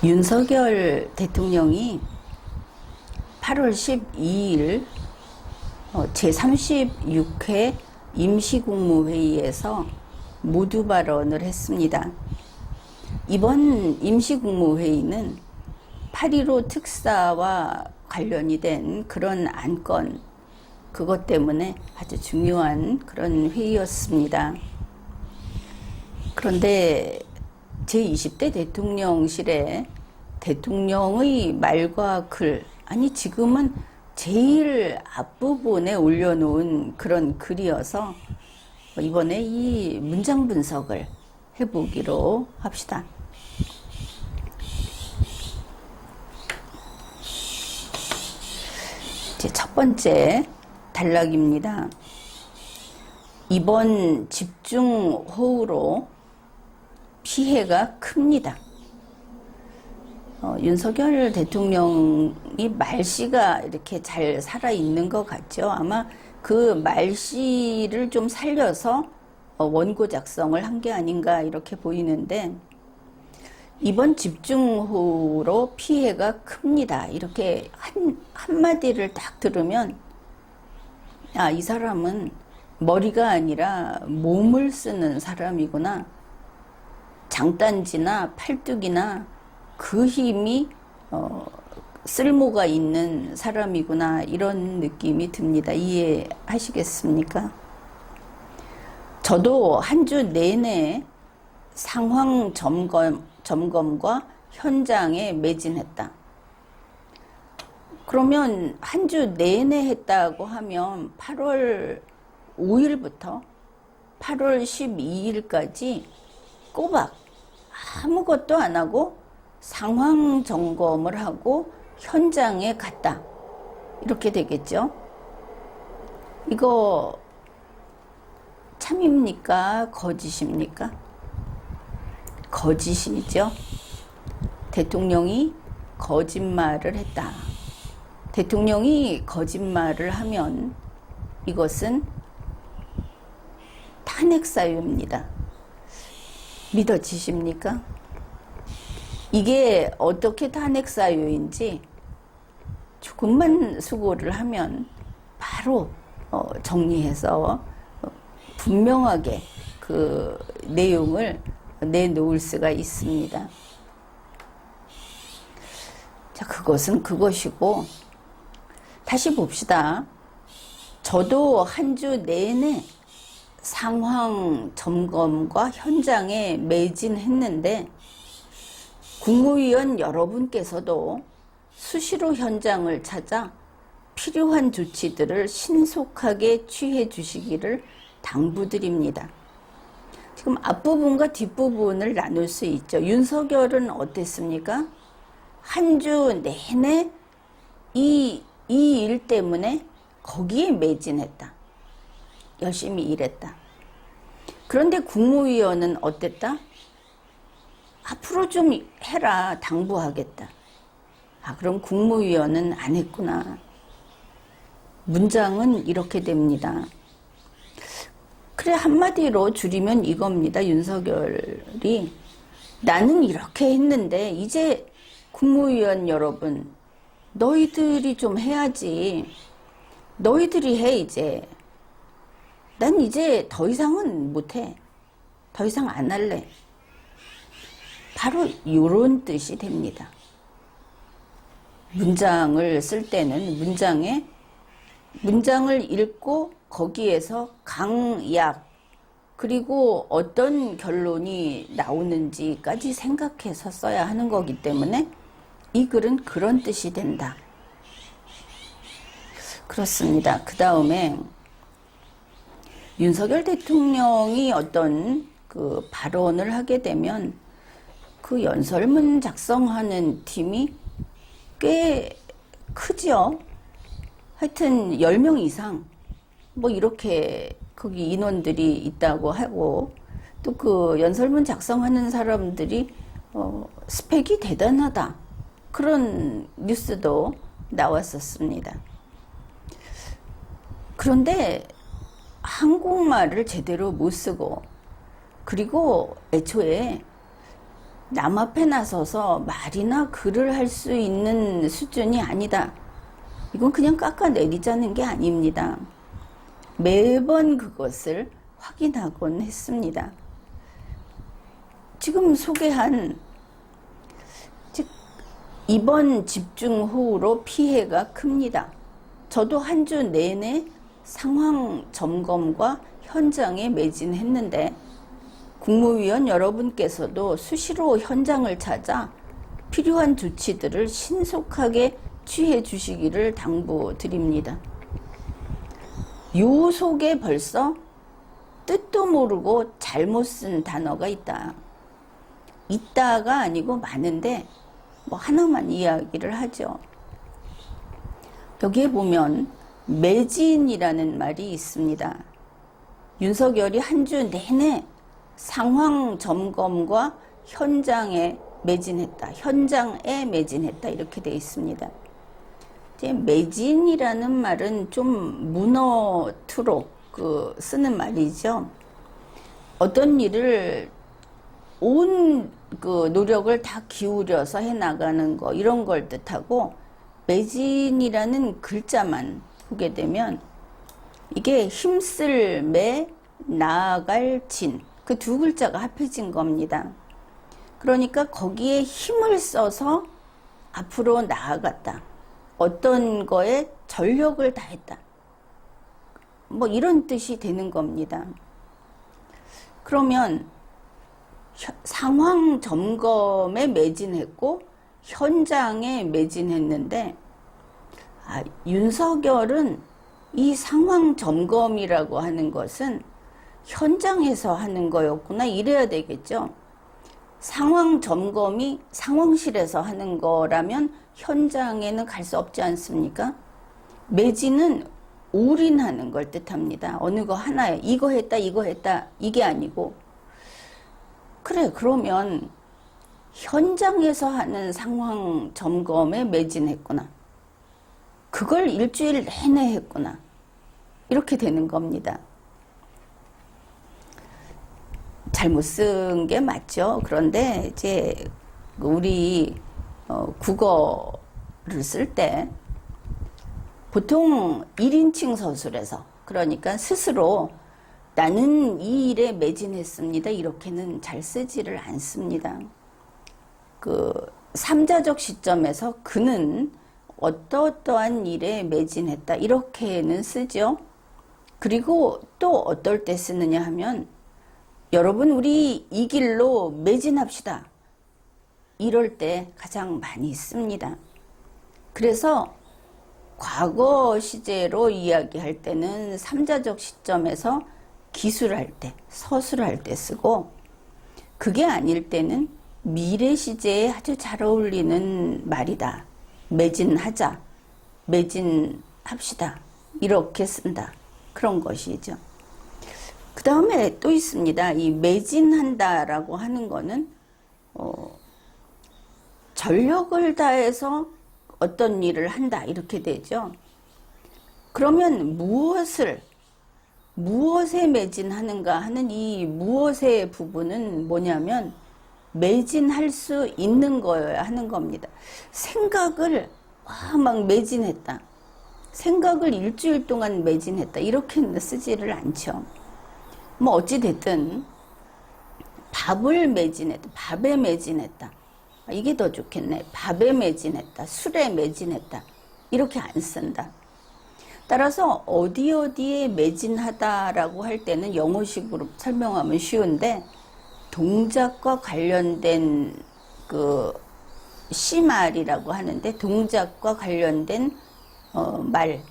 윤석열 대통령이 8월 12일 제36회 임시국무회의에서 모두 발언을 했습니다. 이번 임시국무회의는 8.15 특사와 관련이 된 그런 안건, 그것 때문에 아주 중요한 그런 회의였습니다. 그런데 제20대 대통령실에 대통령의 말과 글, 아니 지금은 제일 앞부분에 올려놓은 그런 글이어서 이번에 이 문장 분석을 해보기로 합시다. 이제 첫 번째 단락입니다. 이번 집중호우로 피해가 큽니다. 윤석열 대통령이 말씨가 이렇게 잘 살아있는 것 같죠. 아마 그 말씨를 좀 살려서 원고 작성을 한 게 아닌가 이렇게 보이는데, 이번 집중호우로 피해가 큽니다. 이렇게 한마디를 딱 들으면, 아, 이 사람은 머리가 아니라 몸을 쓰는 사람이구나. 장단지나 팔뚝이나 그 힘이 쓸모가 있는 사람이구나, 이런 느낌이 듭니다. 이해하시겠습니까? 저도 한 주 내내 상황 점검과 현장에 매진했다. 그러면 한 주 내내 했다고 하면 8월 5일부터 8월 12일까지 꼬박 아무것도 안 하고 상황 점검을 하고 현장에 갔다, 이렇게 되겠죠. 이거 참입니까? 거짓입니까? 거짓이죠. 대통령이 거짓말을 했다. 대통령이 거짓말을 하면 이것은 탄핵 사유입니다. 믿어지십니까? 이게 어떻게 탄핵 사유인지 조금만 수고를 하면 바로 정리해서 분명하게 그 내용을 내놓을 수가 있습니다. 자, 그것은 그것이고, 다시 봅시다. 저도 한 주 내내 상황 점검과 현장에 매진했는데, 국무위원 여러분께서도 수시로 현장을 찾아 필요한 조치들을 신속하게 취해 주시기를 당부드립니다. 지금 앞부분과 뒷부분을 나눌 수 있죠. 윤석열은 어땠습니까? 한 주 내내 이 일 때문에 거기에 매진했다. 열심히 일했다. 그런데 국무위원은 어땠다? 앞으로 좀 해라, 당부하겠다. 아, 그럼 국무위원은 안 했구나. 문장은 이렇게 됩니다. 그래, 한마디로 줄이면 이겁니다. 윤석열이 나는 이렇게 했는데 이제 국무위원 여러분, 너희들이 좀 해야지. 너희들이 해. 이제 난 이제 더 이상은 못해. 더 이상 안 할래. 바로 이런 뜻이 됩니다. 문장을 쓸 때는 문장을 읽고 거기에서 강약, 그리고 어떤 결론이 나오는지까지 생각해서 써야 하는 거기 때문에 이 글은 그런 뜻이 된다. 그렇습니다. 그 다음에 윤석열 대통령이 어떤 그 발언을 하게 되면 그 연설문 작성하는 팀이 꽤 크죠. 하여튼 10명 이상 뭐 이렇게 거기 인원들이 있다고 하고, 또 그 연설문 작성하는 사람들이 스펙이 대단하다, 그런 뉴스도 나왔었습니다. 그런데 한국말을 제대로 못 쓰고, 그리고 애초에 남 앞에 나서서 말이나 글을 할 수 있는 수준이 아니다. 이건 그냥 깎아내리자는 게 아닙니다. 매번 그것을 확인하곤 했습니다. 지금 소개한, 즉 이번 집중호우로 피해가 큽니다. 저도 한 주 내내 상황 점검과 현장에 매진했는데 국무위원 여러분께서도 수시로 현장을 찾아 필요한 조치들을 신속하게 취해 주시기를 당부드립니다. 요 속에 벌써 뜻도 모르고 잘못 쓴 단어가 있다. 있다가 아니고 많은데 뭐 하나만 이야기를 하죠. 여기에 보면 매진이라는 말이 있습니다. 윤석열이 한 주 내내 상황 점검과 현장에 매진했다. 현장에 매진했다. 이렇게 되어 있습니다. 이제 매진이라는 말은 좀 문어투로 쓰는 말이죠. 어떤 일을 온 노력을 다 기울여서 해나가는 거, 이런 걸 뜻하고, 매진이라는 글자만 보게 되면 이게 힘쓸 매, 나아갈 진, 그 두 글자가 합해진 겁니다. 그러니까 거기에 힘을 써서 앞으로 나아갔다. 어떤 거에 전력을 다했다. 뭐 이런 뜻이 되는 겁니다. 그러면 상황 점검에 매진했고 현장에 매진했는데, 윤석열은 이 상황 점검이라고 하는 것은 현장에서 하는 거였구나, 이래야 되겠죠. 상황 점검이 상황실에서 하는 거라면 현장에는 갈 수 없지 않습니까? 매진은 올인하는 걸 뜻합니다. 어느 거 하나에 이거 했다 이게 아니고, 그래 그러면 현장에서 하는 상황 점검에 매진했구나, 그걸 일주일 내내 했구나, 이렇게 되는 겁니다. 잘못 쓴 게 맞죠. 그런데 이제 우리 국어를 쓸 때 보통 1인칭 서술에서, 그러니까 스스로 나는 이 일에 매진했습니다, 이렇게는 잘 쓰지를 않습니다. 3자적 시점에서 그는 어떠한 일에 매진했다, 이렇게는 쓰죠. 그리고 또 어떨 때 쓰느냐 하면, 여러분 우리 이 길로 매진합시다, 이럴 때 가장 많이 씁니다. 그래서 과거 시제로 이야기할 때는 3자적 시점에서 기술할 때, 서술할 때 쓰고, 그게 아닐 때는 미래 시제에 아주 잘 어울리는 말이다. 매진하자, 매진합시다, 이렇게 쓴다. 그런 것이죠. 그 다음에 또 있습니다. 이 매진한다라고 하는 거는 전력을 다해서 어떤 일을 한다, 이렇게 되죠. 그러면 무엇에 매진하는가 하는 이 무엇의 부분은 뭐냐면 매진할 수 있는 거여야 하는 겁니다. 생각을 막 매진했다, 생각을 일주일 동안 매진했다, 이렇게는 쓰지를 않죠. 뭐 어찌됐든 밥을 매진했다, 밥에 매진했다, 이게 더 좋겠네. 밥에 매진했다, 술에 매진했다, 이렇게 안 쓴다. 따라서 어디에 매진하다라고 할 때는 영어식으로 설명하면 쉬운데, 동작과 관련된 시말이라고 하는데, 동작과 관련된 말,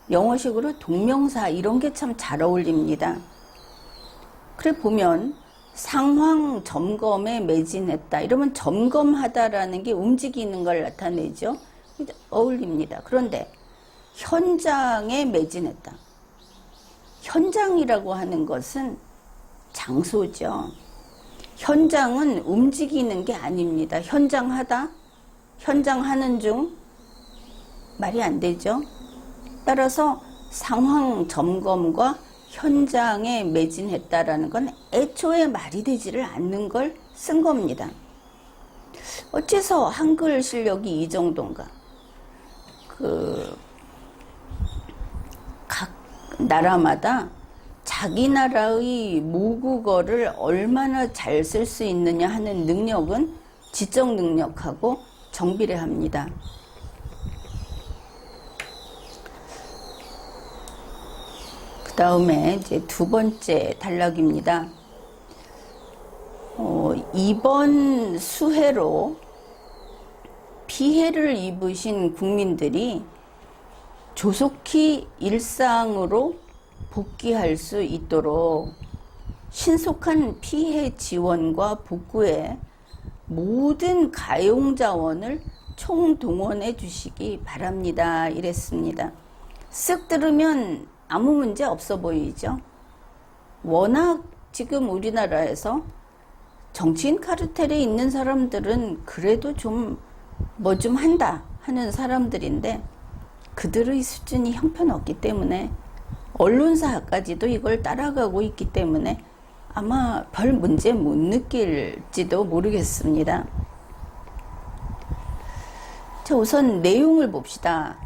영어식으로 동명사, 이런 게 참 잘 어울립니다. 그래 보면 상황 점검에 매진했다, 이러면 점검하다라는 게 움직이는 걸 나타내죠. 어울립니다. 그런데 현장에 매진했다, 현장이라고 하는 것은 장소죠. 현장은 움직이는 게 아닙니다. 현장하다, 현장하는 중, 말이 안 되죠. 따라서 상황 점검과 현장에 매진했다라는 건 애초에 말이 되지를 않는 걸 쓴 겁니다. 어째서 한글 실력이 이 정도인가? 각 나라마다 자기 나라의 모국어를 얼마나 잘 쓸 수 있느냐 하는 능력은 지적 능력하고 정비례합니다. 그 다음에 이제 두 번째 단락입니다. 이번 수해로 피해를 입으신 국민들이 조속히 일상으로 복귀할 수 있도록 신속한 피해 지원과 복구에 모든 가용 자원을 총동원해 주시기 바랍니다. 이랬습니다. 쓱 들으면 아무 문제 없어 보이죠? 워낙 지금 우리나라에서 정치인 카르텔에 있는 사람들은 그래도 좀 뭐 좀 한다 하는 사람들인데 그들의 수준이 형편없기 때문에 언론사까지도 이걸 따라가고 있기 때문에 아마 별 문제 못 느낄지도 모르겠습니다. 자, 우선 내용을 봅시다.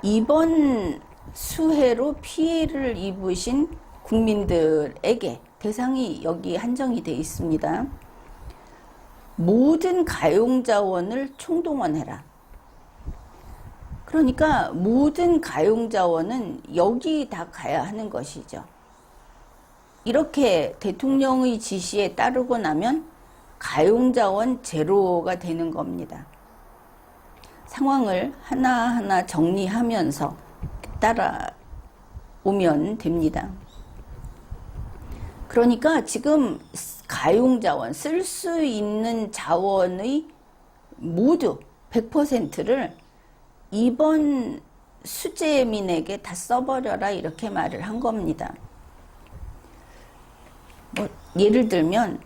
이번 수해로 피해를 입으신 국민들에게 대상이 여기 한정이 되어 있습니다. 모든 가용 자원을 총동원해라. 그러니까 모든 가용 자원은 여기 다 가야 하는 것이죠. 이렇게 대통령의 지시에 따르고 나면 가용 자원 제로가 되는 겁니다. 상황을 하나하나 정리하면서 따라오면 됩니다. 그러니까 지금 가용 자원, 쓸 수 있는 자원의 모두 100%를 이번 수재민에게 다 써버려라 이렇게 말을 한 겁니다. 뭐 예를 들면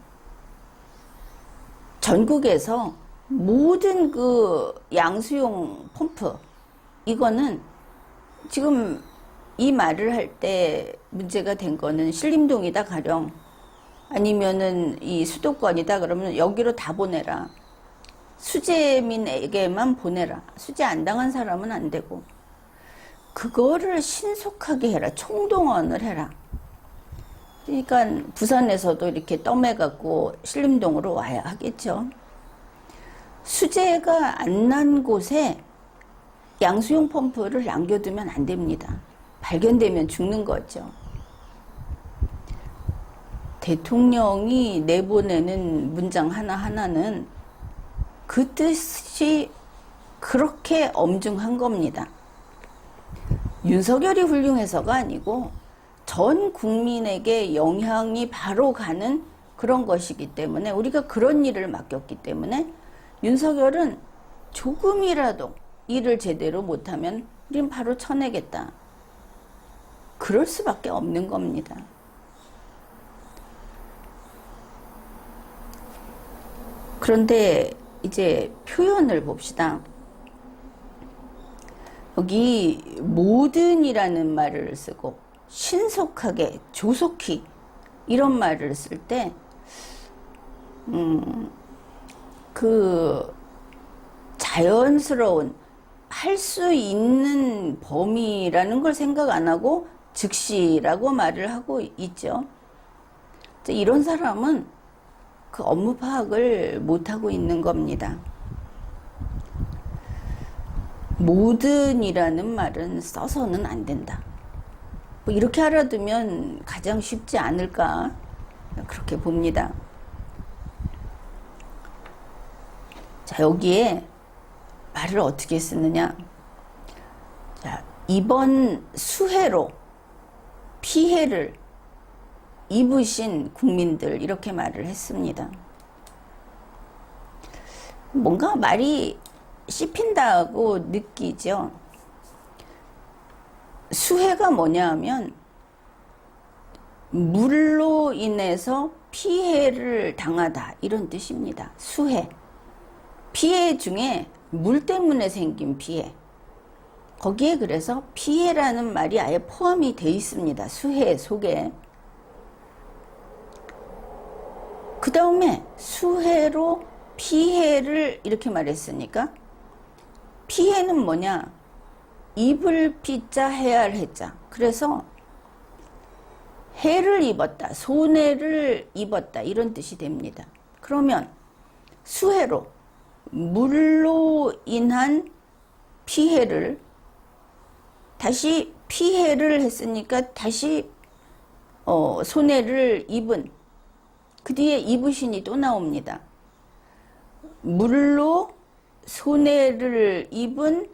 전국에서 모든 그 양수용 펌프 이거는 지금 이 말을 할 때 문제가 된 거는 신림동이다 가령 아니면은 이 수도권이다 그러면 여기로 다 보내라. 수재민에게만 보내라. 수재 안 당한 사람은 안 되고 그거를 신속하게 해라. 총동원을 해라. 그러니까 부산에서도 이렇게 떠매갖고 신림동으로 와야 하겠죠. 수재가 안 난 곳에 양수용 펌프를 남겨두면 안 됩니다. 발견되면 죽는 거죠. 대통령이 내보내는 문장 하나하나는 그 뜻이 그렇게 엄중한 겁니다. 윤석열이 훌륭해서가 아니고 전 국민에게 영향이 바로 가는 그런 것이기 때문에 우리가 그런 일을 맡겼기 때문에 윤석열은 조금이라도 일을 제대로 못하면 우린 바로 쳐내겠다. 그럴 수밖에 없는 겁니다. 그런데 이제 표현을 봅시다. 여기 모든이라는 말을 쓰고 신속하게, 조속히 이런 말을 쓸 때 그 자연스러운 할 수 있는 범위라는 걸 생각 안 하고 즉시라고 말을 하고 있죠. 이런 사람은 그 업무 파악을 못하고 있는 겁니다. 모든이라는 말은 써서는 안 된다. 뭐 이렇게 알아두면 가장 쉽지 않을까 그렇게 봅니다. 자, 여기에 말을 어떻게 쓰느냐. 자, 이번 수해로 피해를 입으신 국민들 이렇게 말을 했습니다. 뭔가 말이 씹힌다고 느끼죠. 수해가 뭐냐 하면 물로 인해서 피해를 당하다 이런 뜻입니다. 수해. 피해 중에 물 때문에 생긴 피해. 거기에 그래서 피해라는 말이 아예 포함이 돼 있습니다. 수해 속에. 그 다음에 수해로 피해를 이렇게 말했으니까 피해는 뭐냐? 입을 피자 해야할 해자. 그래서 해를 입었다, 손해를 입었다 이런 뜻이 됩니다. 그러면 수해로 물로 인한 피해를 다시 피해를 했으니까 다시 손해를 입은 그 뒤에 입으신이 또 나옵니다. 물로 손해를 입은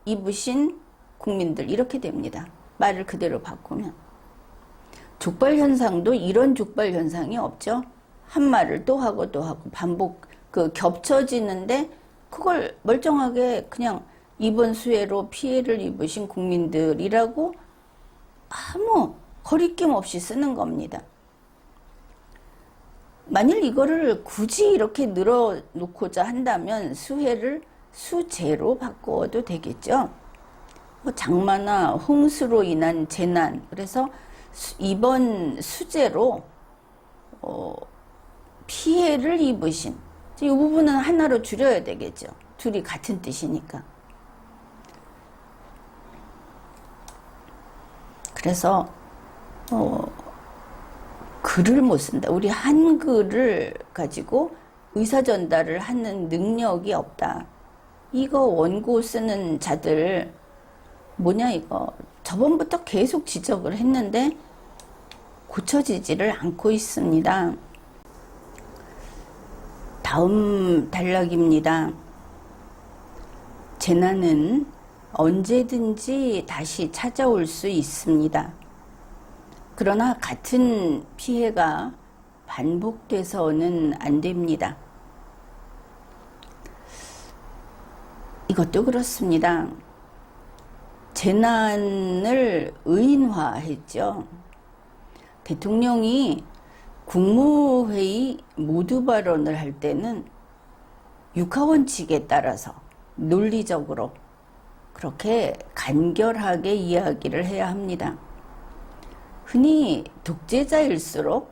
입으신 국민들 이렇게 됩니다. 말을 그대로 바꾸면 족발 현상도 이런 족발 현상이 없죠. 한 말을 또 하고 또 하고 반복 겹쳐지는데 그걸 멀쩡하게 그냥 이번 수해로 피해를 입으신 국민들이라고 아무 거리낌 없이 쓰는 겁니다. 만일 이거를 굳이 이렇게 늘어놓고자 한다면 수해를 수재로 바꿔도 되겠죠. 장마나 홍수로 인한 재난, 그래서 이번 수재로 피해를 입으신, 이 부분은 하나로 줄여야 되겠죠. 둘이 같은 뜻이니까. 그래서 글을 못 쓴다. 우리 한글을 가지고 의사전달을 하는 능력이 없다. 이거 원고 쓰는 자들 뭐냐 이거 저번부터 계속 지적을 했는데 고쳐지지를 않고 있습니다. 다음 단락입니다. 재난은 언제든지 다시 찾아올 수 있습니다. 그러나 같은 피해가 반복돼서는 안 됩니다. 이것도 그렇습니다. 재난을 의인화했죠. 대통령이 국무회의 모두 발언을 할 때는 육하원칙에 따라서 논리적으로 그렇게 간결하게 이야기를 해야 합니다. 흔히 독재자일수록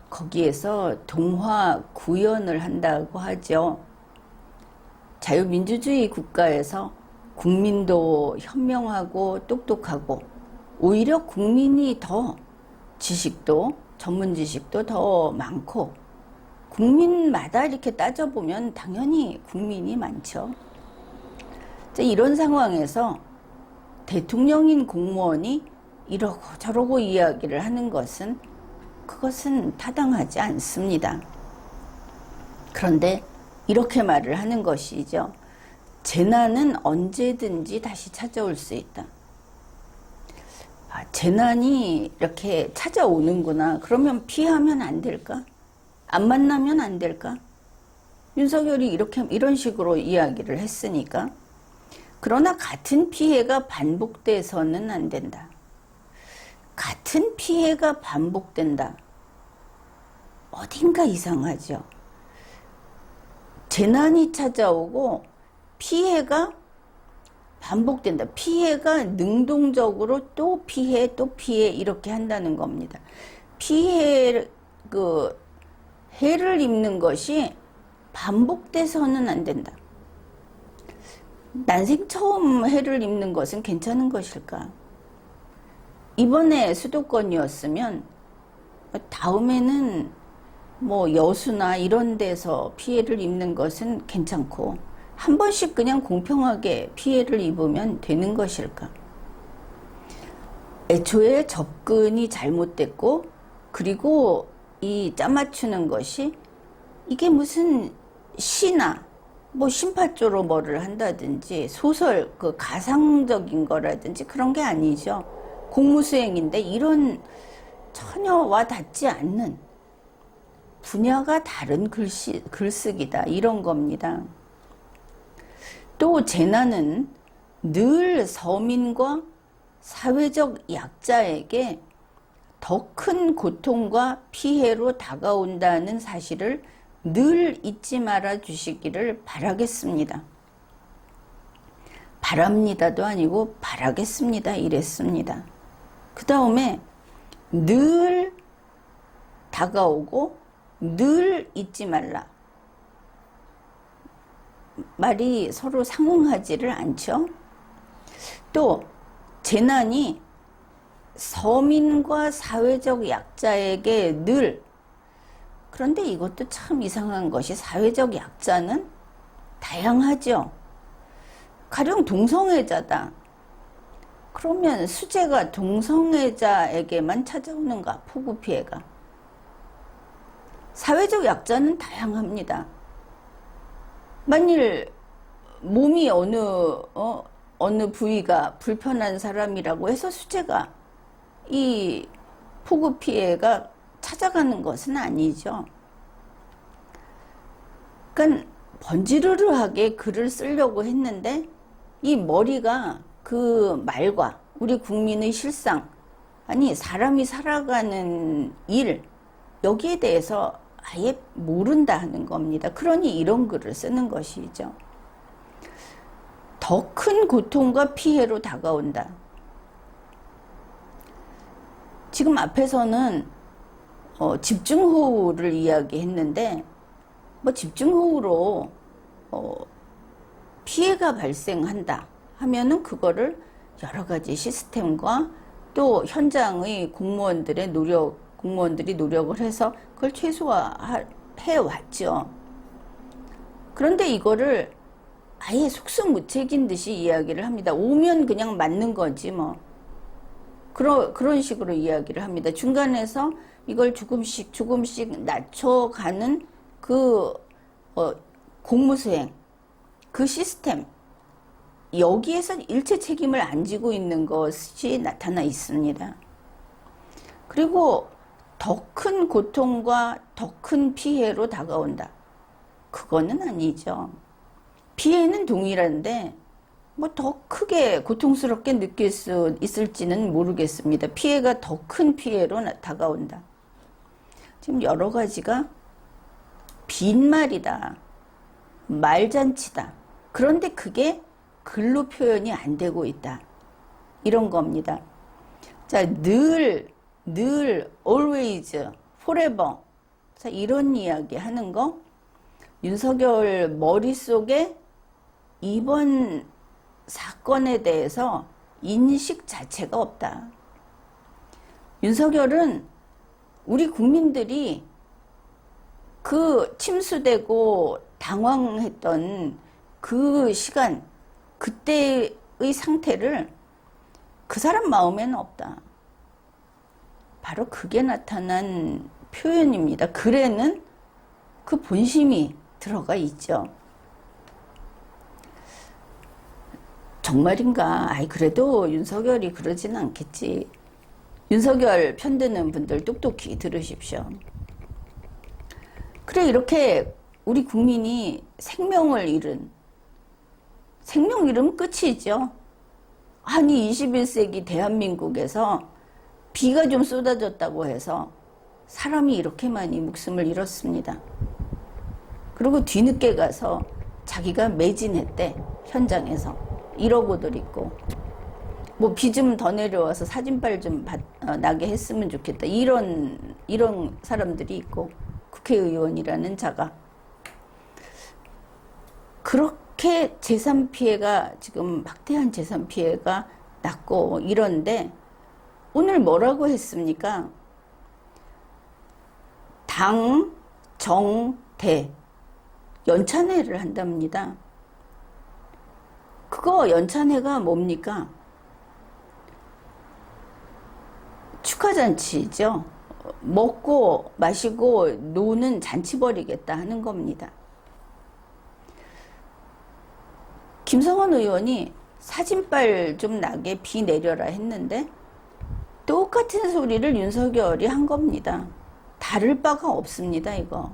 거기에서 동화 구현을 한다고 하죠. 자유민주주의 국가에서 국민도 현명하고 똑똑하고 오히려 국민이 더 지식도 전문 지식도 더 많고 국민마다 이렇게 따져보면 당연히 국민이 많죠. 이런 상황에서 대통령인 공무원이 이러고 저러고 이야기를 하는 것은 그것은 타당하지 않습니다. 그런데 이렇게 말을 하는 것이죠. 재난은 언제든지 다시 찾아올 수 있다. 재난이 이렇게 찾아오는구나. 그러면 피하면 안 될까? 안 만나면 안 될까? 윤석열이 이런 식으로 이야기를 했으니까. 그러나 같은 피해가 반복돼서는 안 된다. 같은 피해가 반복된다. 어딘가 이상하죠. 재난이 찾아오고 피해가 반복된다. 피해가 능동적으로 또 피해 이렇게 한다는 겁니다. 해를 입는 것이 반복돼서는 안 된다. 난생 처음 해를 입는 것은 괜찮은 것일까? 이번에 수도권이었으면 다음에는 뭐 여수나 이런 데서 피해를 입는 것은 괜찮고 한 번씩 그냥 공평하게 피해를 입으면 되는 것일까? 애초에 접근이 잘못됐고 그리고 이 짜맞추는 것이 이게 무슨 시나 뭐 심파조로 뭐를 한다든지 소설 가상적인 거라든지 그런 게 아니죠. 공무수행인데 이런 전혀 와 닿지 않는 분야가 다른 글쓰기다 이런 겁니다. 또 재난은 늘 서민과 사회적 약자에게 더 큰 고통과 피해로 다가온다는 사실을 늘 잊지 말아 주시기를 바라겠습니다. 바랍니다도 아니고 바라겠습니다 이랬습니다. 그 다음에 늘 다가오고 늘 잊지 말라. 말이 서로 상응하지를 않죠. 또 재난이 서민과 사회적 약자에게 늘, 그런데 이것도 참 이상한 것이 사회적 약자는 다양하죠. 가령 동성애자다. 그러면 수재가 동성애자에게만 찾아오는가, 폭우 피해가. 사회적 약자는 다양합니다. 만일 몸이 어느 부위가 불편한 사람이라고 해서 수재가 이 폭우 피해가 찾아가는 것은 아니죠. 그러니까 번지르르하게 글을 쓰려고 했는데 이 머리가 그 말과 우리 국민의 실상, 아니 사람이 살아가는 일, 여기에 대해서 아예 모른다 하는 겁니다. 그러니 이런 글을 쓰는 것이죠. 더 큰 고통과 피해로 다가온다. 지금 앞에서는 집중호우를 이야기했는데 뭐 집중호우로 피해가 발생한다 하면은 그거를 여러 가지 시스템과 또 현장의 공무원들이 노력을 해서 그걸 최소화해 왔죠. 그런데 이거를 아예 속수무책인 듯이 이야기를 합니다. 오면 그냥 맞는 거지 뭐. 그런 식으로 이야기를 합니다. 중간에서 이걸 조금씩 낮춰가는 그 공무수행, 그 시스템, 여기에서 일체 책임을 안 지고 있는 것이 나타나 있습니다. 그리고 더 큰 고통과 더 큰 피해로 다가온다. 그거는 아니죠. 피해는 동일한데 뭐 더 크게 고통스럽게 느낄 수 있을지는 모르겠습니다. 피해가 더 큰 피해로 다가온다. 지금 여러 가지가 빈말이다. 말잔치다. 그런데 그게 글로 표현이 안 되고 있다. 이런 겁니다. 자, 늘, always, forever. 자, 이런 이야기 하는 거. 윤석열 머릿속에 이번 사건에 대해서 인식 자체가 없다. 윤석열은 우리 국민들이 그 침수되고 당황했던 그 시간, 그때의 상태를 그 사람 마음에는 없다. 바로 그게 나타난 표현입니다. 글에는 그 본심이 들어가 있죠. 정말인가? 아이, 그래도 윤석열이 그러진 않겠지. 윤석열 편드는 분들 똑똑히 들으십시오. 그래, 이렇게 우리 국민이 생명을 잃으면 끝이죠. 아니, 21세기 대한민국에서 비가 좀 쏟아졌다고 해서 사람이 이렇게 많이 목숨을 잃었습니다. 그리고 뒤늦게 가서 자기가 매진했대, 현장에서. 이러고들 있고, 뭐 비 좀 더 내려와서 사진빨 좀 나게 했으면 좋겠다. 이런 사람들이 있고, 국회의원이라는 자가. 그렇게 재산 피해가, 지금 막대한 재산 피해가 났고, 이런데, 오늘 뭐라고 했습니까? 당, 정, 대. 연찬회를 한답니다. 그거 연찬회가 뭡니까? 축하잔치죠. 먹고 마시고 노는 잔치 벌이겠다 하는 겁니다. 김성원 의원이 사진빨 좀 나게 비 내려라 했는데 똑같은 소리를 윤석열이 한 겁니다. 다를 바가 없습니다, 이거.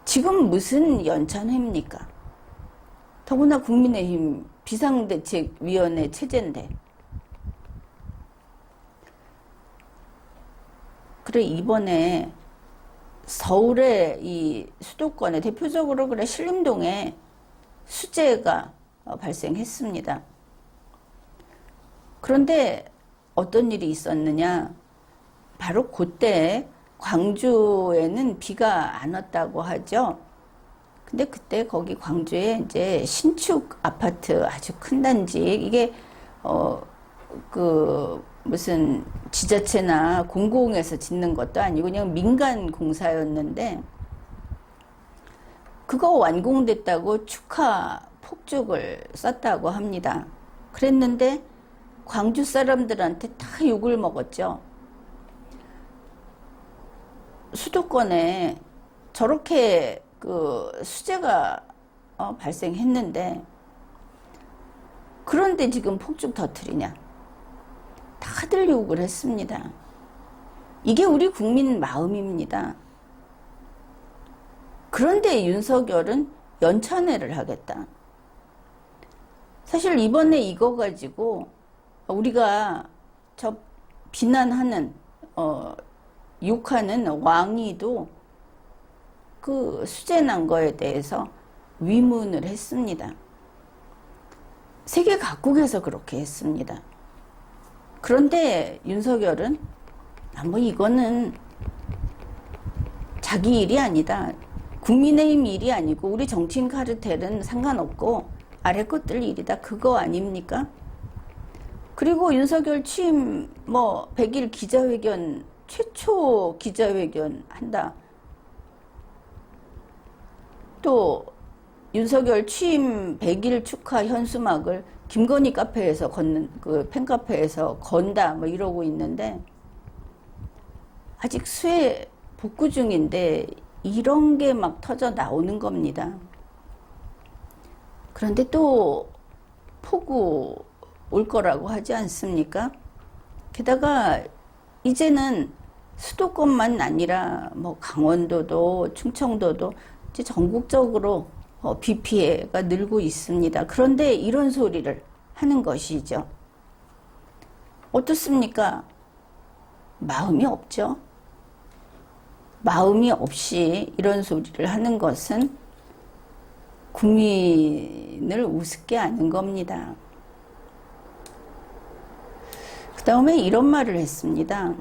지금 무슨 연찬회입니까? 더구나 국민의힘 비상대책위원회 체제인데. 그래, 이번에 서울의 이 수도권에 대표적으로 그래 신림동에 수재가 발생했습니다. 그런데 어떤 일이 있었느냐? 바로 그때 광주에는 비가 안 왔다고 하죠. 근데 그때 거기 광주에 이제 신축 아파트 아주 큰 단지, 이게 그 무슨 지자체나 공공에서 짓는 것도 아니고 그냥 민간 공사였는데, 그거 완공됐다고 축하 폭죽을 쐈다고 합니다. 그랬는데 광주 사람들한테 다 욕을 먹었죠. 수도권에 저렇게 그 수재가 발생했는데, 그런데 지금 폭죽 터뜨리냐, 다들 욕을 했습니다. 이게 우리 국민 마음입니다. 그런데 윤석열은 연찬회를 하겠다. 사실 이번에 이거 가지고 우리가 저 비난하는 욕하는 왕이도 그 수재 난 거에 대해서 위문을 했습니다. 세계 각국에서 그렇게 했습니다. 그런데 윤석열은 뭐 이거는 자기 일이 아니다, 국민의힘 일이 아니고 우리 정치인 카르텔은 상관없고 아래 것들 일이다, 그거 아닙니까? 그리고 윤석열 취임 100일 기자회견, 최초 기자회견 한다. 또 윤석열 취임 100일 축하 현수막을 김건희 카페에서 걷는, 그 팬카페에서 건다 이러고 있는데, 아직 수해 복구 중인데 이런 게 막 터져 나오는 겁니다. 그런데 또 폭우 올 거라고 하지 않습니까? 게다가 이제는 수도권만 아니라 강원도도 충청도도 이제 전국적으로 비 피해가 늘고 있습니다. 그런데 이런 소리를 하는 것이죠. 어떻습니까? 마음이 없죠. 마음이 없이 이런 소리를 하는 것은 국민을 우습게 하는 겁니다. 그 다음에 이런 말을 했습니다.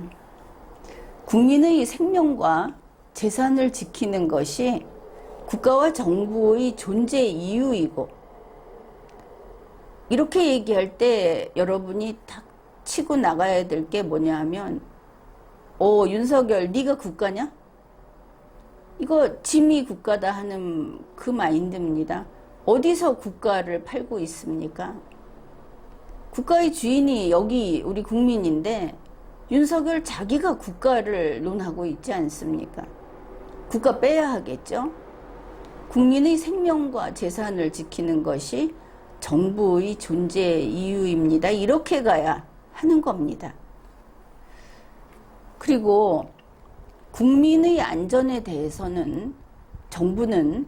국민의 생명과 재산을 지키는 것이 국가와 정부의 존재 이유이고, 이렇게 얘기할 때 여러분이 탁 치고 나가야 될 게 뭐냐 하면, 윤석열 네가 국가냐? 이거 짐이 국가다 하는 그 마인드입니다. 어디서 국가를 팔고 있습니까? 국가의 주인이 여기 우리 국민인데 윤석열 자기가 국가를 논하고 있지 않습니까? 국가 빼야 하겠죠? 국민의 생명과 재산을 지키는 것이 정부의 존재 이유입니다. 이렇게 가야 하는 겁니다. 그리고 국민의 안전에 대해서는 정부는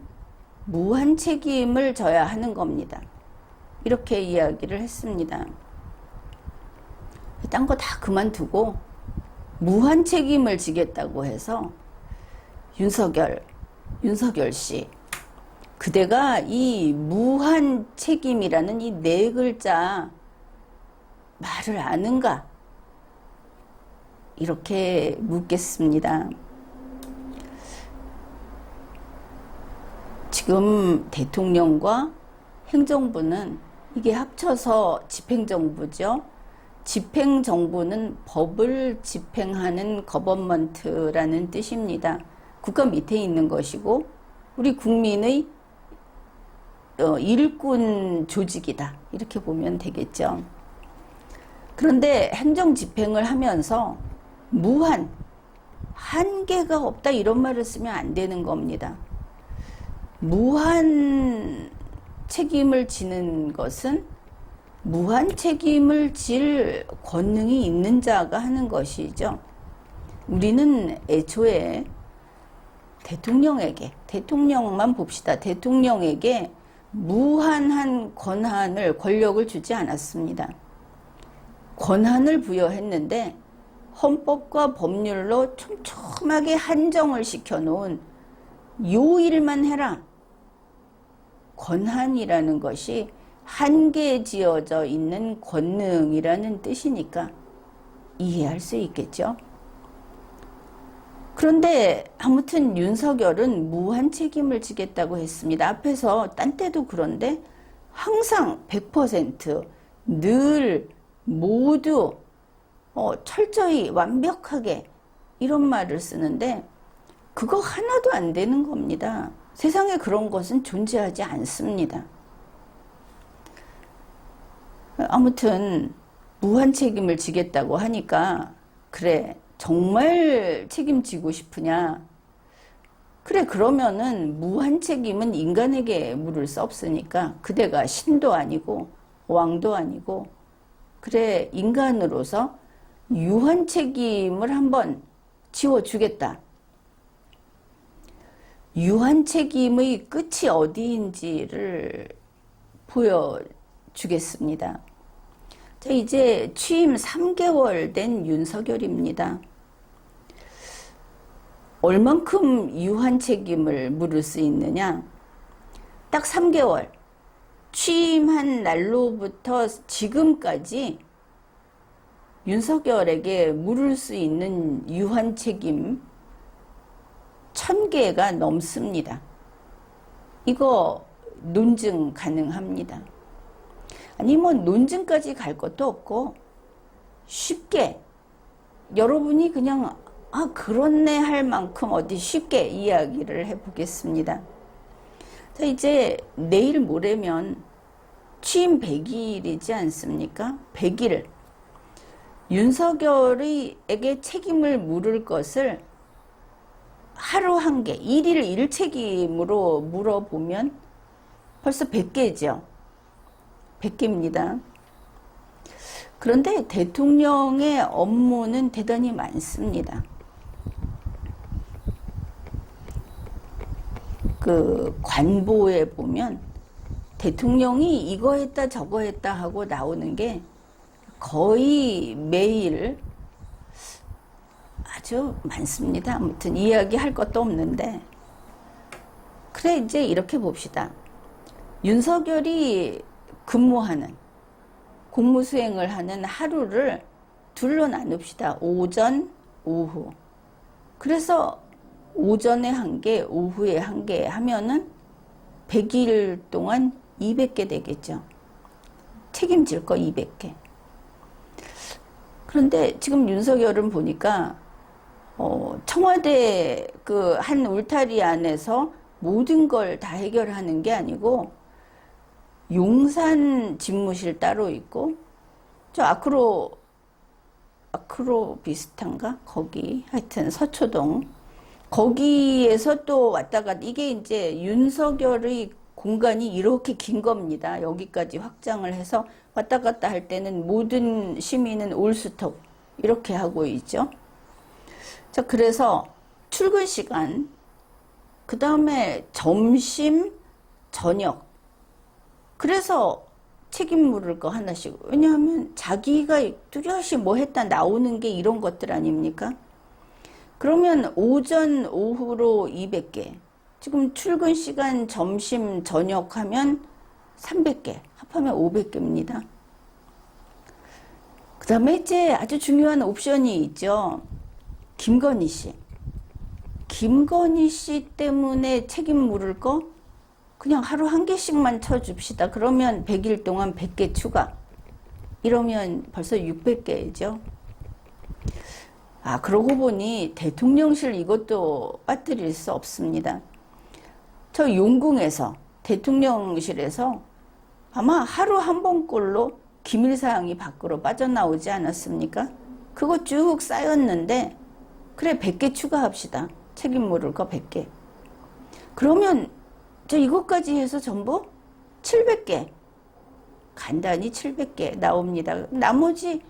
무한 책임을 져야 하는 겁니다. 이렇게 이야기를 했습니다. 딴 거 다 그만두고 무한 책임을 지겠다고 해서 윤석열 씨, 그대가 이 무한 책임이라는 이 네 글자 말을 아는가? 이렇게 묻겠습니다. 지금 대통령과 행정부는 이게 합쳐서 집행정부죠. 집행정부는 법을 집행하는 거버먼트라는 뜻입니다. 국가 밑에 있는 것이고 우리 국민의 일꾼 조직이다, 이렇게 보면 되겠죠. 그런데 행정 집행을 하면서 무한, 한계가 없다 이런 말을 쓰면 안 되는 겁니다. 무한 책임을 지는 것은 무한 책임을 질 권능이 있는 자가 하는 것이죠. 우리는 애초에 대통령만 봅시다. 대통령에게 무한한 권력을 주지 않았습니다. 권한을 부여했는데 헌법과 법률로 촘촘하게 한정을 시켜놓은 요 일만 해라. 권한이라는 것이 한계에 지어져 있는 권능이라는 뜻이니까 이해할 수 있겠죠. 그런데 아무튼 윤석열은 무한 책임을 지겠다고 했습니다. 앞에서 딴 때도 그런데 항상 100%늘 모두 철저히 완벽하게 이런 말을 쓰는데 그거 하나도 안 되는 겁니다. 세상에 그런 것은 존재하지 않습니다. 아무튼 무한 책임을 지겠다고 하니까 그래 정말 책임지고 싶으냐? 그래 그러면은 무한 책임은 인간에게 물을 수 없으니까 그대가 신도 아니고 왕도 아니고 그래 인간으로서 유한 책임을 한번 지워주겠다. 유한 책임의 끝이 어디인지를 보여주겠습니다. 자, 이제 취임 3개월 된 윤석열입니다. 얼만큼 유한 책임을 물을 수 있느냐? 딱 3개월. 취임한 날로부터 지금까지 윤석열에게 물을 수 있는 유한 책임 1000개가 넘습니다. 이거 논증 가능합니다. 아니 뭐 논증까지 갈 것도 없고 쉽게 여러분이 그냥 그렇네 할 만큼 어디 쉽게 이야기를 해보겠습니다. 자 이제 내일 모레면 취임 100일이지 않습니까? 100일 윤석열에게 책임을 물을 것을 하루 한 개, 1일 1책임으로 물어보면 벌써 100개죠. 100개입니다. 그런데 대통령의 업무는 대단히 많습니다. 그 관보에 보면 대통령이 이거 했다 저거 했다 하고 나오는 게 거의 매일 아주 많습니다. 아무튼 이야기할 것도 없는데 그래 이제 이렇게 봅시다. 윤석열이 근무하는 공무수행을 하는 하루를 둘로 나눕시다. 오전, 오후. 그래서 오전에 한 개, 오후에 한 개 하면은 100일 동안 200개 되겠죠. 책임질 거 200개. 그런데 지금 윤석열은 보니까 청와대 그 한 울타리 안에서 모든 걸 다 해결하는 게 아니고 용산 집무실 따로 있고 저 아크로 비슷한가? 거기 하여튼 서초동 거기에서 또 왔다 갔다 이게 이제 윤석열의 공간이 이렇게 긴 겁니다. 여기까지 확장을 해서 왔다 갔다 할 때는 모든 시민은 올스톱 이렇게 하고 있죠. 자, 그래서 출근 시간, 그 다음에 점심, 저녁. 그래서 책임 물을 거 하나씩. 왜냐하면 자기가 뚜렷이 뭐 했다 나오는 게 이런 것들 아닙니까? 그러면 오전, 오후로 200개. 지금 출근 시간, 점심, 저녁 하면 300개. 합하면 500개입니다. 그 다음에 이제 아주 중요한 옵션이 있죠. 김건희 씨. 김건희 씨 때문에 책임 물을 거 그냥 하루 한 개씩만 쳐줍시다. 그러면 100일 동안 100개 추가. 이러면 벌써 600개죠. 그러고 보니 대통령실 이것도 빠뜨릴 수 없습니다. 저 용궁에서 대통령실에서 아마 하루 한 번꼴로 기밀사항이 밖으로 빠져나오지 않았습니까? 그거 쭉 쌓였는데 그래 100개 추가합시다. 책임 물을 거 100개. 그러면 저 이것까지 해서 전부 700개. 간단히 700개 나옵니다. 나머지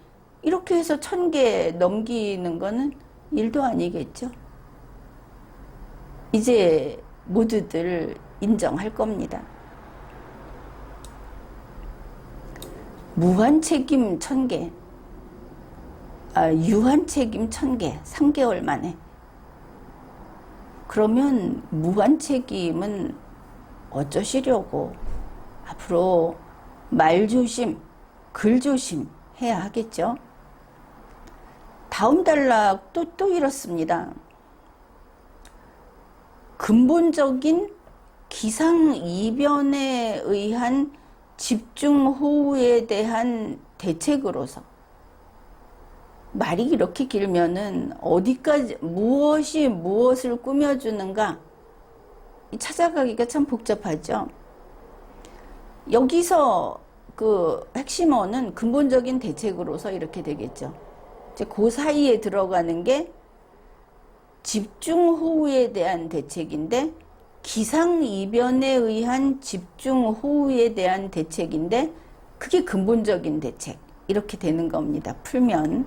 이렇게 해서 1000개 넘기는 거는 일도 아니겠죠. 이제 모두들 인정할 겁니다. 무한 책임 1000개. 유한 책임 1000개. 3개월 만에. 그러면 무한 책임은 어쩌시려고 앞으로 말 조심, 글 조심 해야 하겠죠. 다음 단락도 또 이렇습니다. 근본적인 기상이변에 의한 집중호우에 대한 대책으로서, 말이 이렇게 길면은 어디까지 무엇이 무엇을 꾸며주는가 찾아가기가 참 복잡하죠. 여기서 그 핵심어는 근본적인 대책으로서 이렇게 되겠죠. 이제 그 사이에 들어가는 게 집중호우에 대한 대책인데, 기상이변에 의한 집중호우에 대한 대책인데, 그게 근본적인 대책, 이렇게 되는 겁니다. 풀면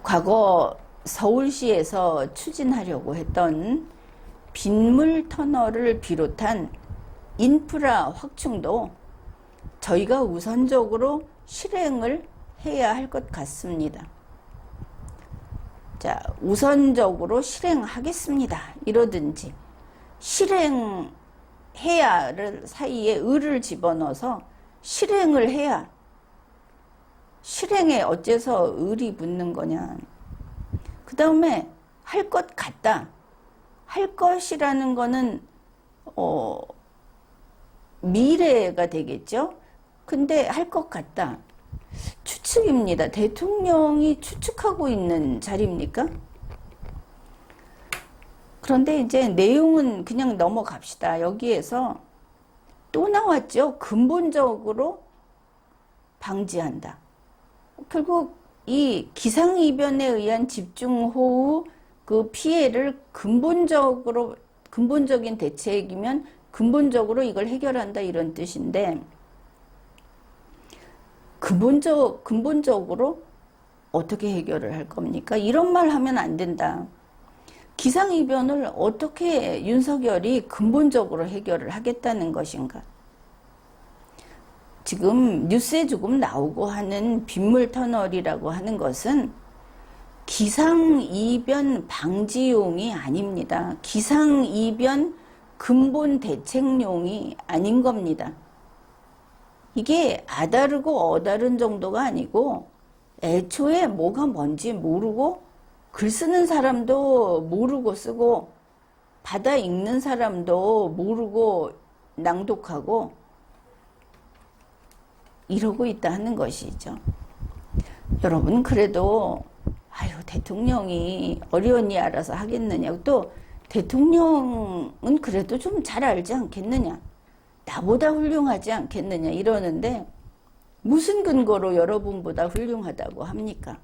과거 서울시에서 추진하려고 했던 빗물 터널을 비롯한 인프라 확충도 저희가 우선적으로 실행을 해야 할 것 같습니다. 자, 우선적으로 실행하겠습니다, 이러든지, 실행해야를 사이에 을을 집어넣어서 실행을 해야, 실행에 어째서 을이 붙는 거냐. 그 다음에 할 것 같다. 할 것이라는 거는 미래가 되겠죠. 근데 할 것 같다. 추측입니다. 대통령이 추측하고 있는 자리입니까? 그런데 이제 내용은 그냥 넘어갑시다. 여기에서 또 나왔죠. 근본적으로 방지한다. 결국 이 기상이변에 의한 집중호우 그 피해를 근본적인 대책이면 근본적으로 이걸 해결한다, 이런 뜻인데, 근본적으로 어떻게 해결을 할 겁니까? 이런 말 하면 안 된다. 기상이변을 어떻게 윤석열이 근본적으로 해결을 하겠다는 것인가? 지금 뉴스에 조금 나오고 하는 빗물터널이라고 하는 것은 기상이변 방지용이 아닙니다. 기상이변 근본 대책용이 아닌 겁니다. 이게 아다르고 어다른 정도가 아니고, 애초에 뭐가 뭔지 모르고 글 쓰는 사람도 모르고 쓰고 받아 읽는 사람도 모르고 낭독하고 이러고 있다 하는 것이죠. 여러분, 그래도 대통령이 어려우니 알아서 하겠느냐, 또 대통령은 그래도 좀 잘 알지 않겠느냐, 나보다 훌륭하지 않겠느냐 이러는데, 무슨 근거로 여러분보다 훌륭하다고 합니까?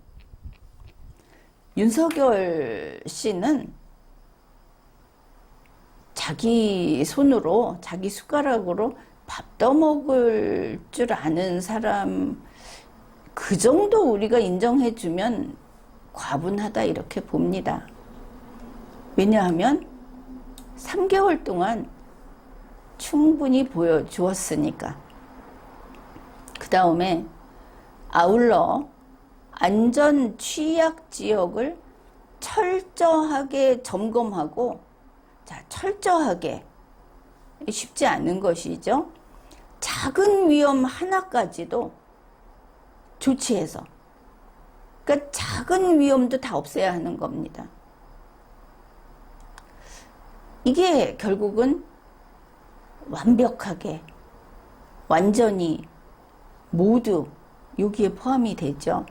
윤석열 씨는 자기 손으로, 자기 숟가락으로 밥 떠먹을 줄 아는 사람, 그 정도 우리가 인정해주면 과분하다, 이렇게 봅니다. 왜냐하면 3개월 동안 충분히 보여주었으니까. 그 다음에 아울러 안전 취약 지역을 철저하게 점검하고, 자, 철저하게, 쉽지 않은 것이죠. 작은 위험 하나까지도 조치해서, 그러니까 작은 위험도 다 없애야 하는 겁니다. 이게 결국은 완벽하게, 완전히 모두 여기에 포함이 되죠.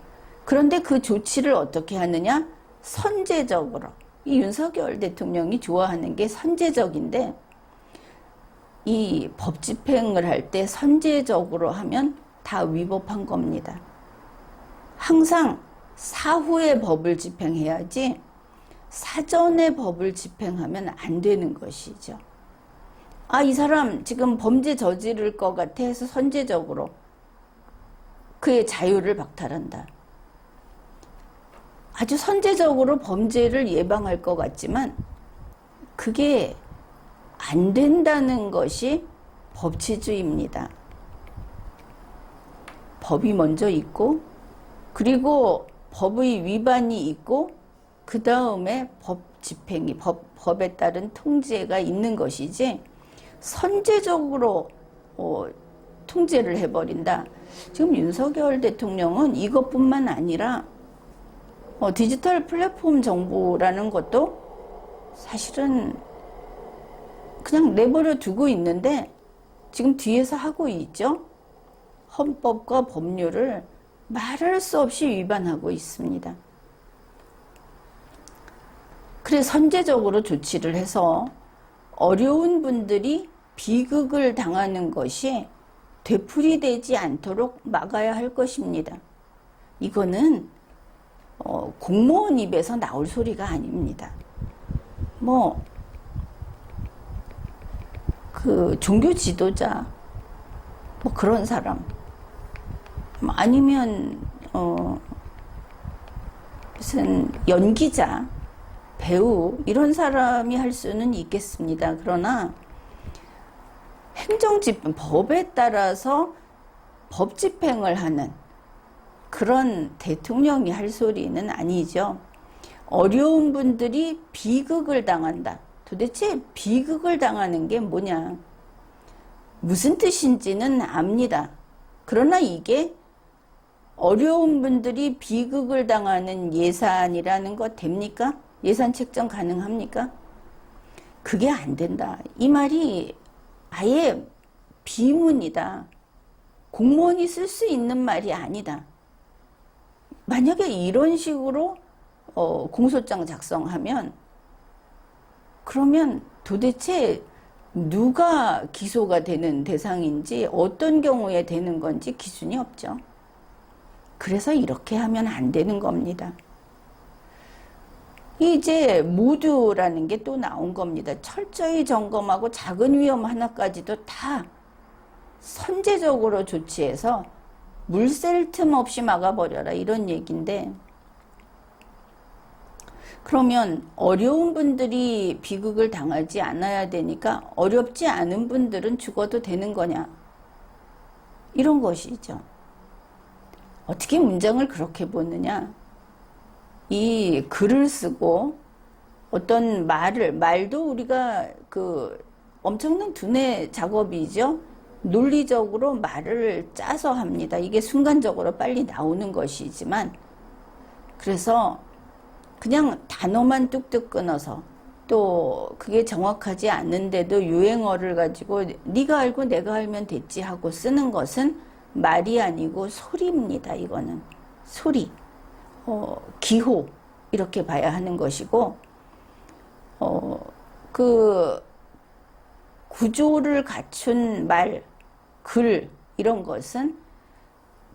그런데 그 조치를 어떻게 하느냐? 선제적으로. 이 윤석열 대통령이 좋아하는 게 선제적인데, 이 법 집행을 할 때 선제적으로 하면 다 위법한 겁니다. 항상 사후에 법을 집행해야지 사전에 법을 집행하면 안 되는 것이죠. 이 사람 지금 범죄 저지를 것 같아 해서 선제적으로 그의 자유를 박탈한다. 아주 선제적으로 범죄를 예방할 것 같지만 그게 안 된다는 것이 법치주의입니다. 법이 먼저 있고, 그리고 법의 위반이 있고, 그 다음에 법 집행이, 법에 따른 통제가 있는 것이지, 선제적으로 통제를 해버린다. 지금 윤석열 대통령은 이것뿐만 아니라 디지털 플랫폼 정보라는 것도 사실은 그냥 내버려 두고 있는데 지금 뒤에서 하고 있죠. 헌법과 법률을 말할 수 없이 위반하고 있습니다. 그래 선제적으로 조치를 해서 어려운 분들이 비극을 당하는 것이 되풀이되지 않도록 막아야 할 것입니다. 이거는 공무원 입에서 나올 소리가 아닙니다. 그 종교 지도자 그런 사람 아니면 무슨 연기자 배우 이런 사람이 할 수는 있겠습니다. 그러나 법에 따라서 법 집행을 하는 그런 대통령이 할 소리는 아니죠. 어려운 분들이 비극을 당한다. 도대체 비극을 당하는 게 뭐냐? 무슨 뜻인지는 압니다. 그러나 이게 어려운 분들이 비극을 당하는 예산이라는 거 됩니까? 예산 책정 가능합니까? 그게 안 된다. 이 말이 아예 비문이다. 공무원이 쓸 수 있는 말이 아니다. 만약에 이런 식으로 공소장 작성하면 그러면 도대체 누가 기소가 되는 대상인지 어떤 경우에 되는 건지 기준이 없죠. 그래서 이렇게 하면 안 되는 겁니다. 이제 모두라는 게 또 나온 겁니다. 철저히 점검하고 작은 위험 하나까지도 다 선제적으로 조치해서 물 셀 틈 없이 막아버려라 이런 얘기인데 그러면 어려운 분들이 비극을 당하지 않아야 되니까 어렵지 않은 분들은 죽어도 되는 거냐 이런 것이죠. 어떻게 문장을 그렇게 보느냐. 이 글을 쓰고 어떤 말도 우리가 엄청난 두뇌 작업이죠. 논리적으로 말을 짜서 합니다. 이게 순간적으로 빨리 나오는 것이지만 그래서 그냥 단어만 뚝뚝 끊어서 또 그게 정확하지 않는데도 유행어를 가지고 네가 알고 내가 알면 됐지 하고 쓰는 것은 말이 아니고 소리입니다. 이거는 소리. 기호 이렇게 봐야 하는 것이고 그 구조를 갖춘 말, 글 이런 것은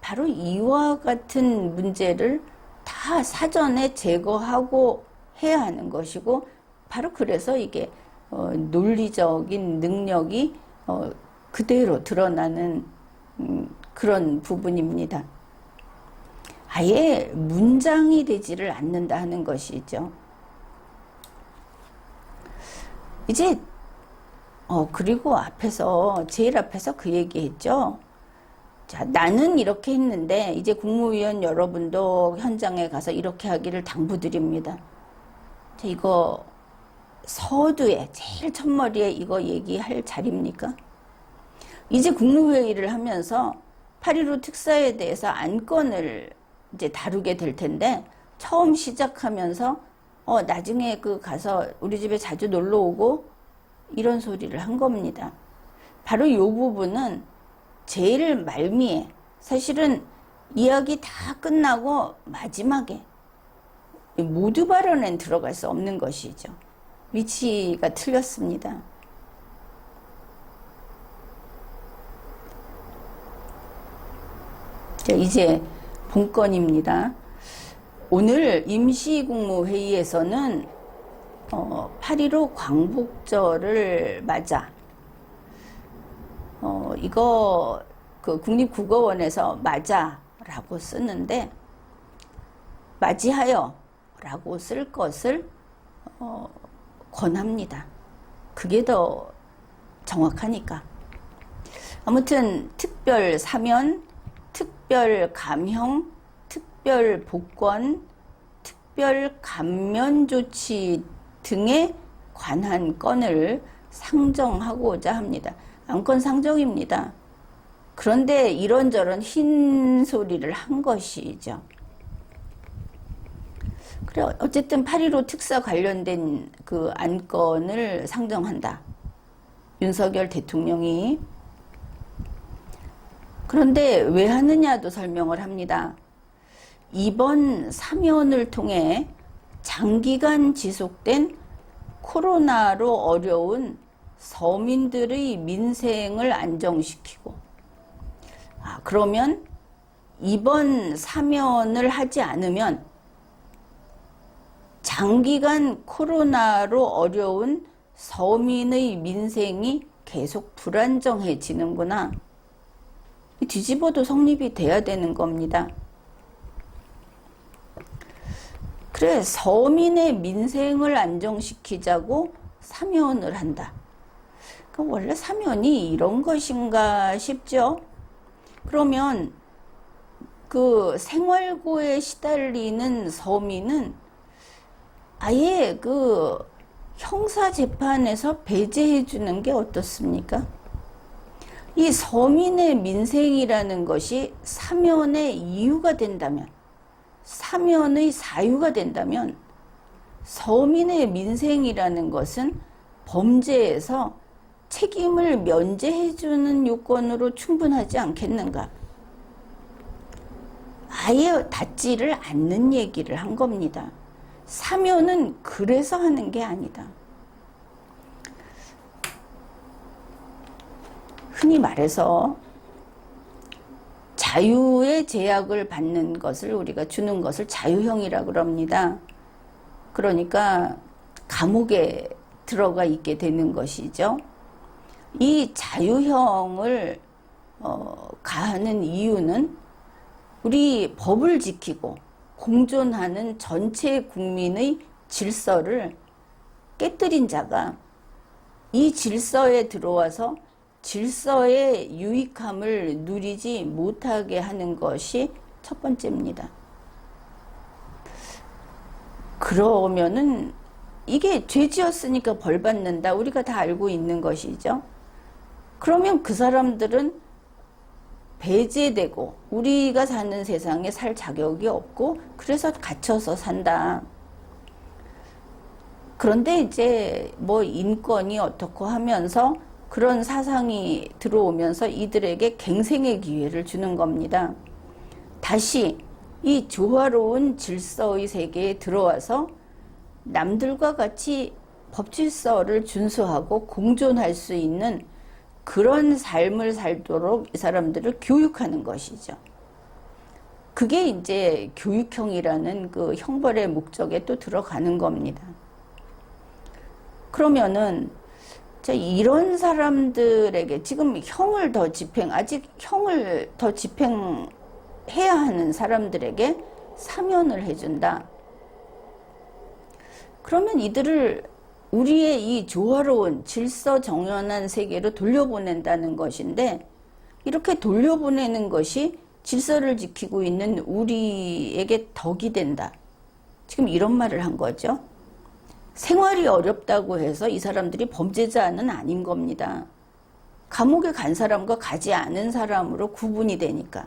바로 이와 같은 문제를 다 사전에 제거하고 해야 하는 것이고 바로 그래서 이게 논리적인 능력이 그대로 드러나는 그런 부분입니다. 아예 문장이 되지를 않는다 하는 것이죠. 이제 그리고 제일 앞에서 그 얘기했죠. 자, 나는 이렇게 했는데 이제 국무위원 여러분도 현장에 가서 이렇게 하기를 당부드립니다. 자, 이거 서두에 제일 첫머리에 이거 얘기할 자리입니까? 이제 국무회의를 하면서 8.15 특사에 대해서 안건을 이제 다루게 될 텐데 처음 시작하면서 나중에 가서 우리 집에 자주 놀러 오고 이런 소리를 한 겁니다. 바로 이 부분은 제일 말미에 사실은 이야기 다 끝나고 마지막에 모두 발언엔 들어갈 수 없는 것이죠. 위치가 틀렸습니다. 자, 이제 본건입니다. 오늘 임시국무회의에서는 8.15 광복절을 맞아 이거 국립국어원에서 맞아라고 쓰는데 맞이하여 라고 쓸 것을 권합니다. 그게 더 정확하니까. 아무튼 특별 사면, 특별 감형, 특별 복권, 특별 감면 조치 등에 관한 건을 상정하고자 합니다. 안건 상정입니다. 그런데 이런저런 흰 소리를 한 것이죠. 그래, 어쨌든 8.15 특사 관련된 그 안건을 상정한다. 윤석열 대통령이. 그런데 왜 하느냐도 설명을 합니다. 이번 사면을 통해 장기간 지속된 코로나로 어려운 서민들의 민생을 안정시키고, 그러면 이번 사면을 하지 않으면 장기간 코로나로 어려운 서민의 민생이 계속 불안정해지는구나. 뒤집어도 성립이 돼야 되는 겁니다. 그래, 서민의 민생을 안정시키자고 사면을 한다. 그럼 원래 사면이 이런 것인가 싶죠? 그러면 그 생활고에 시달리는 서민은 아예 그 형사재판에서 배제해 주는 게 어떻습니까? 이 서민의 민생이라는 것이 사면의 이유가 된다면, 사면의 사유가 된다면, 서민의 민생이라는 것은 범죄에서 책임을 면제해 주는 요건으로 충분하지 않겠는가? 아예 닿지를 않는 얘기를 한 겁니다. 사면은 그래서 하는 게 아니다. 흔히 말해서 자유의 제약을 받는 것을, 우리가 주는 것을 자유형이라고 그럽니다. 그러니까 감옥에 들어가 있게 되는 것이죠. 이 자유형을 가하는 이유는 우리 법을 지키고 공존하는 전체 국민의 질서를 깨뜨린 자가 이 질서에 들어와서 질서의 유익함을 누리지 못하게 하는 것이 첫 번째입니다. 그러면은 이게 죄 지었으니까 벌 받는다. 우리가 다 알고 있는 것이죠. 그러면 그 사람들은 배제되고 우리가 사는 세상에 살 자격이 없고 그래서 갇혀서 산다. 그런데 이제 뭐 인권이 어떻고 하면서 그런 사상이 들어오면서 이들에게 갱생의 기회를 주는 겁니다. 다시 이 조화로운 질서의 세계에 들어와서 남들과 같이 법질서를 준수하고 공존할 수 있는 그런 삶을 살도록 이 사람들을 교육하는 것이죠. 그게 이제 교육형이라는 그 형벌의 목적에 또 들어가는 겁니다. 그러면은 이런 사람들에게 지금 아직 형을 더 집행해야 하는 사람들에게 사면을 해준다. 그러면 이들을 우리의 이 조화로운 질서 정연한 세계로 돌려보낸다는 것인데, 이렇게 돌려보내는 것이 질서를 지키고 있는 우리에게 덕이 된다. 지금 이런 말을 한 거죠. 생활이 어렵다고 해서 이 사람들이 범죄자는 아닌 겁니다. 감옥에 간 사람과 가지 않은 사람으로 구분이 되니까.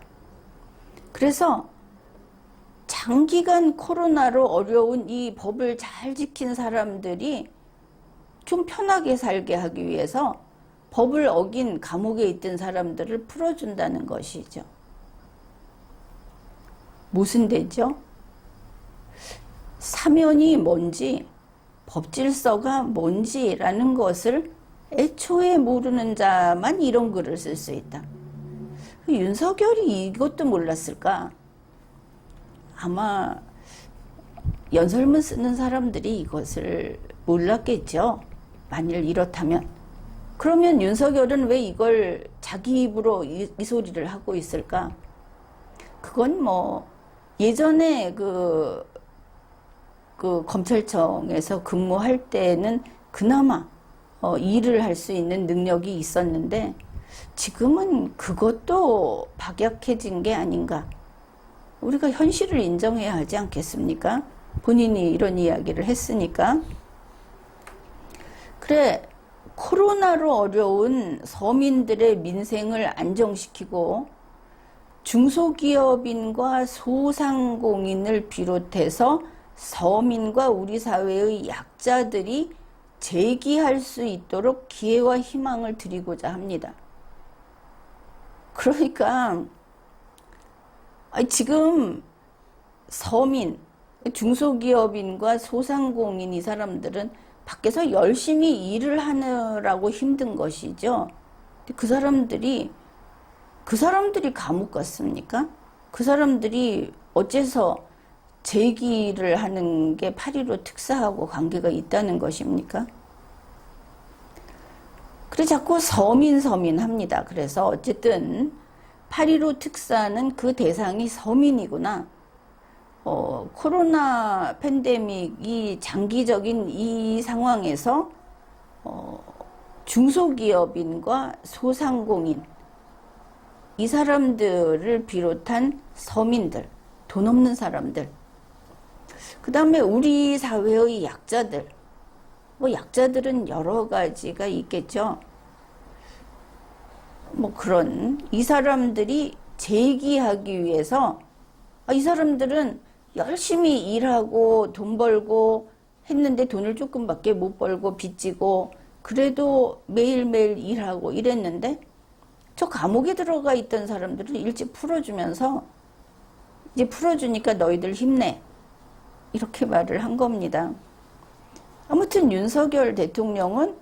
그래서 장기간 코로나로 어려운 이 법을 잘 지킨 사람들이 좀 편하게 살게 하기 위해서 법을 어긴 감옥에 있던 사람들을 풀어준다는 것이죠. 무슨 대죠? 사면이 뭔지, 법질서가 뭔지라는 것을 애초에 모르는 자만 이런 글을 쓸 수 있다. 윤석열이 이것도 몰랐을까? 아마 연설문 쓰는 사람들이 이것을 몰랐겠죠. 만일 이렇다면. 그러면 윤석열은 왜 이걸 자기 입으로 이 소리를 하고 있을까? 그건 뭐 예전에 그 검찰청에서 근무할 때는 그나마 일을 할 수 있는 능력이 있었는데 지금은 그것도 박약해진 게 아닌가. 우리가 현실을 인정해야 하지 않겠습니까? 본인이 이런 이야기를 했으니까. 그래, 코로나로 어려운 서민들의 민생을 안정시키고 중소기업인과 소상공인을 비롯해서 서민과 우리 사회의 약자들이 재기할 수 있도록 기회와 희망을 드리고자 합니다. 그러니까 지금 서민, 중소기업인과 소상공인 이 사람들은 밖에서 열심히 일을 하느라고 힘든 것이죠. 그 사람들이 감옥 갔습니까? 그 사람들이 어째서 재기를 하는 게 8.15 특사하고 관계가 있다는 것입니까? 그래 자꾸 서민 합니다. 그래서 어쨌든 8.15 특사는 그 대상이 서민이구나. 코로나 팬데믹이 장기적인 이 상황에서 중소기업인과 소상공인 이 사람들을 비롯한 서민들, 돈 없는 사람들, 그 다음에 우리 사회의 약자들, 약자들은 여러 가지가 있겠죠. 그런 이 사람들이 재기하기 위해서 이 사람들은 열심히 일하고 돈 벌고 했는데 돈을 조금밖에 못 벌고 빚지고 그래도 매일매일 일하고 이랬는데 저 감옥에 들어가 있던 사람들을 일찍 풀어주면서 이제 풀어주니까 너희들 힘내 이렇게 말을 한 겁니다. 아무튼 윤석열 대통령은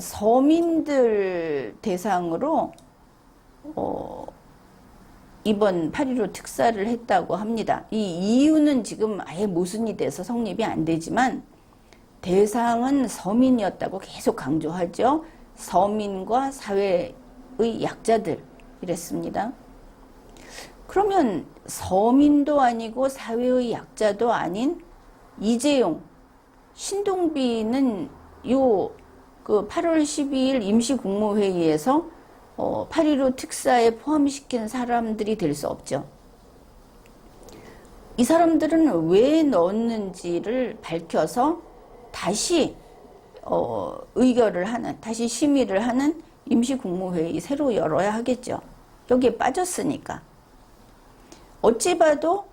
서민들 대상으로 이번 8.15 특사를 했다고 합니다. 이 이유는 지금 아예 모순이 돼서 성립이 안 되지만 대상은 서민이었다고 계속 강조하죠. 서민과 사회의 약자들 이랬습니다. 그러면 서민도 아니고 사회의 약자도 아닌 이재용, 신동빈은 그 8월 12일 임시국무회의에서 8.15 특사에 포함시킨 사람들이 될 수 없죠. 이 사람들은 왜 넣었는지를 밝혀서 다시 의결을 하는, 다시 심의를 하는 임시국무회의 새로 열어야 하겠죠. 여기에 빠졌으니까. 어찌 봐도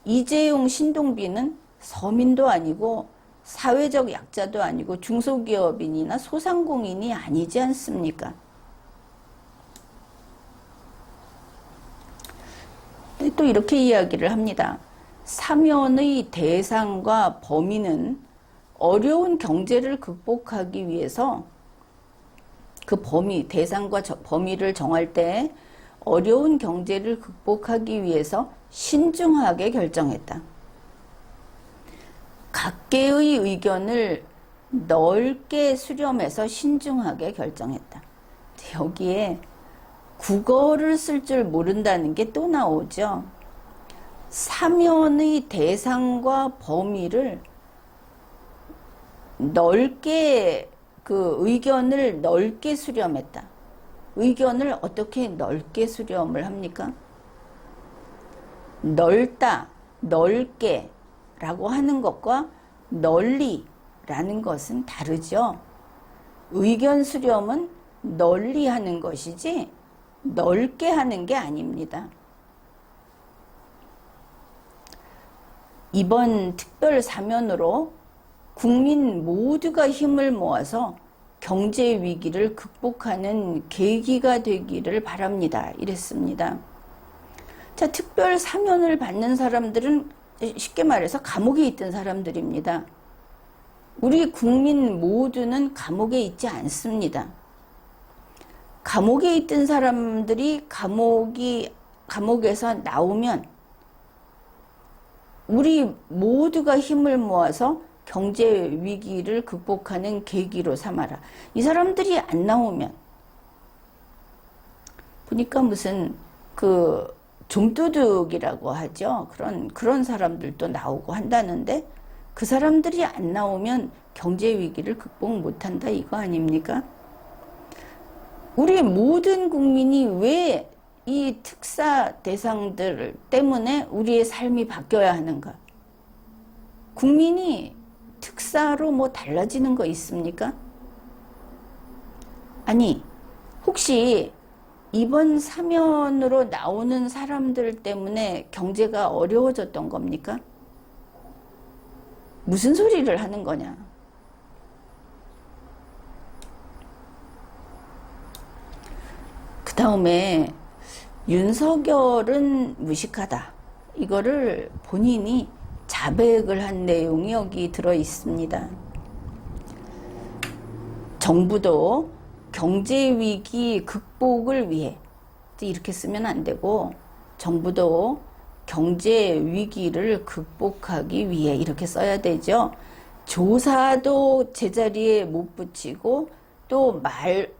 이재용, 신동빈은 서민도 아니고 사회적 약자도 아니고 중소기업인이나 소상공인이 아니지 않습니까? 또 이렇게 이야기를 합니다. 사면의 대상과 범위는 어려운 경제를 극복하기 위해서 그 대상과 범위를 정할 때 어려운 경제를 극복하기 위해서 신중하게 결정했다. 각계의 의견을 넓게 수렴해서 신중하게 결정했다. 여기에 국어를 쓸 줄 모른다는 게 또 나오죠. 사면의 대상과 범위를 넓게 의견을 넓게 수렴했다. 의견을 어떻게 넓게 수렴을 합니까? 넓다, 넓게 라고 하는 것과 널리 라는 것은 다르죠. 의견 수렴은 널리 하는 것이지 넓게 하는 게 아닙니다. 이번 특별 사면으로 국민 모두가 힘을 모아서 경제 위기를 극복하는 계기가 되기를 바랍니다. 이랬습니다. 자, 특별 사면을 받는 사람들은 쉽게 말해서 감옥에 있던 사람들입니다. 우리 국민 모두는 감옥에 있지 않습니다. 감옥에 있던 사람들이 감옥에서 나오면 우리 모두가 힘을 모아서 경제 위기를 극복하는 계기로 삼아라. 이 사람들이 안 나오면 보니까 무슨 좀도둑이라고 하죠. 그런 사람들도 나오고 한다는데 그 사람들이 안 나오면 경제 위기를 극복 못한다 이거 아닙니까? 우리 모든 국민이 왜 이 특사 대상들 때문에 우리의 삶이 바뀌어야 하는가? 국민이 특사로 뭐 달라지는 거 있습니까? 아니, 혹시 이번 사면으로 나오는 사람들 때문에 경제가 어려워졌던 겁니까? 무슨 소리를 하는 거냐? 다음에 윤석열은 무식하다. 이거를 본인이 자백을 한 내용이 여기 들어 있습니다. 정부도 경제위기 극복을 위해, 이렇게 쓰면 안 되고, 정부도 경제위기를 극복하기 위해 이렇게 써야 되죠. 조사도 제자리에 못 붙이고 또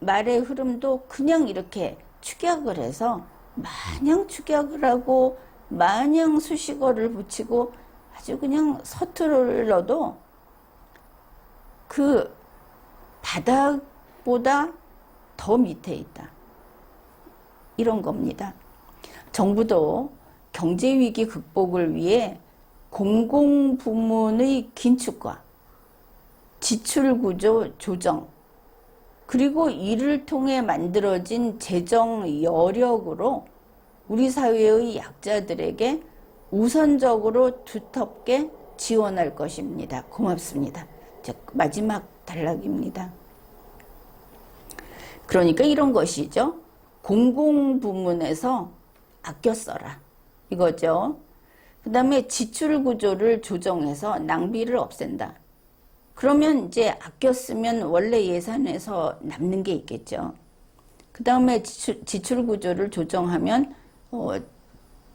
말의 흐름도 그냥 이렇게 축약을 해서 마냥 축약을 하고 마냥 수식어를 붙이고 아주 그냥 서툴러도 그 바닥보다 더 밑에 있다. 이런 겁니다. 정부도 경제위기 극복을 위해 공공부문의 긴축과 지출구조 조정, 그리고 이를 통해 만들어진 재정 여력으로 우리 사회의 약자들에게 우선적으로 두텁게 지원할 것입니다. 고맙습니다. 마지막 단락입니다. 그러니까 이런 것이죠. 공공부문에서 아껴 써라. 이거죠. 그 다음에 지출 구조를 조정해서 낭비를 없앤다. 그러면 이제 아껴 쓰면 원래 예산에서 남는 게 있겠죠. 그 다음에 지출 구조를 조정하면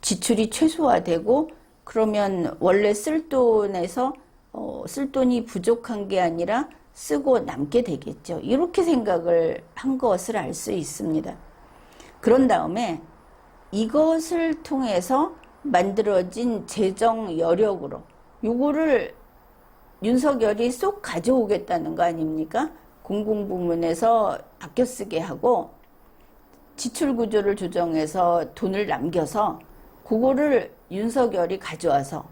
지출이 최소화되고, 그러면 원래 쓸 돈에서 쓸 돈이 부족한 게 아니라 쓰고 남게 되겠죠. 이렇게 생각을 한 것을 알 수 있습니다. 그런 다음에 이것을 통해서 만들어진 재정 여력으로 요거를 윤석열이 쏙 가져오겠다는 거 아닙니까? 공공부문에서 아껴 쓰게 하고 지출 구조를 조정해서 돈을 남겨서 그거를 윤석열이 가져와서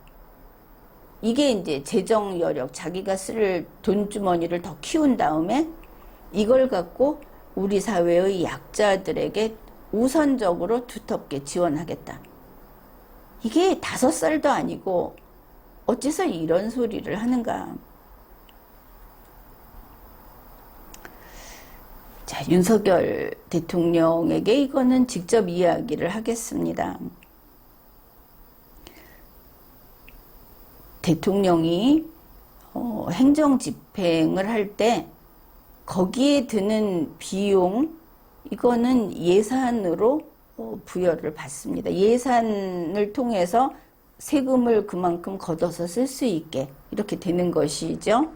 이게 이제 재정 여력, 자기가 쓸 돈주머니를 더 키운 다음에 이걸 갖고 우리 사회의 약자들에게 우선적으로 두텁게 지원하겠다. 이게 5살도 아니고 어째서 이런 소리를 하는가. 자, 윤석열 대통령에게 이거는 직접 이야기를 하겠습니다. 대통령이 행정 집행을 할 때 거기에 드는 비용, 이거는 예산으로 부여를 받습니다. 예산을 통해서 세금을 그만큼 걷어서 쓸 수 있게 이렇게 되는 것이죠.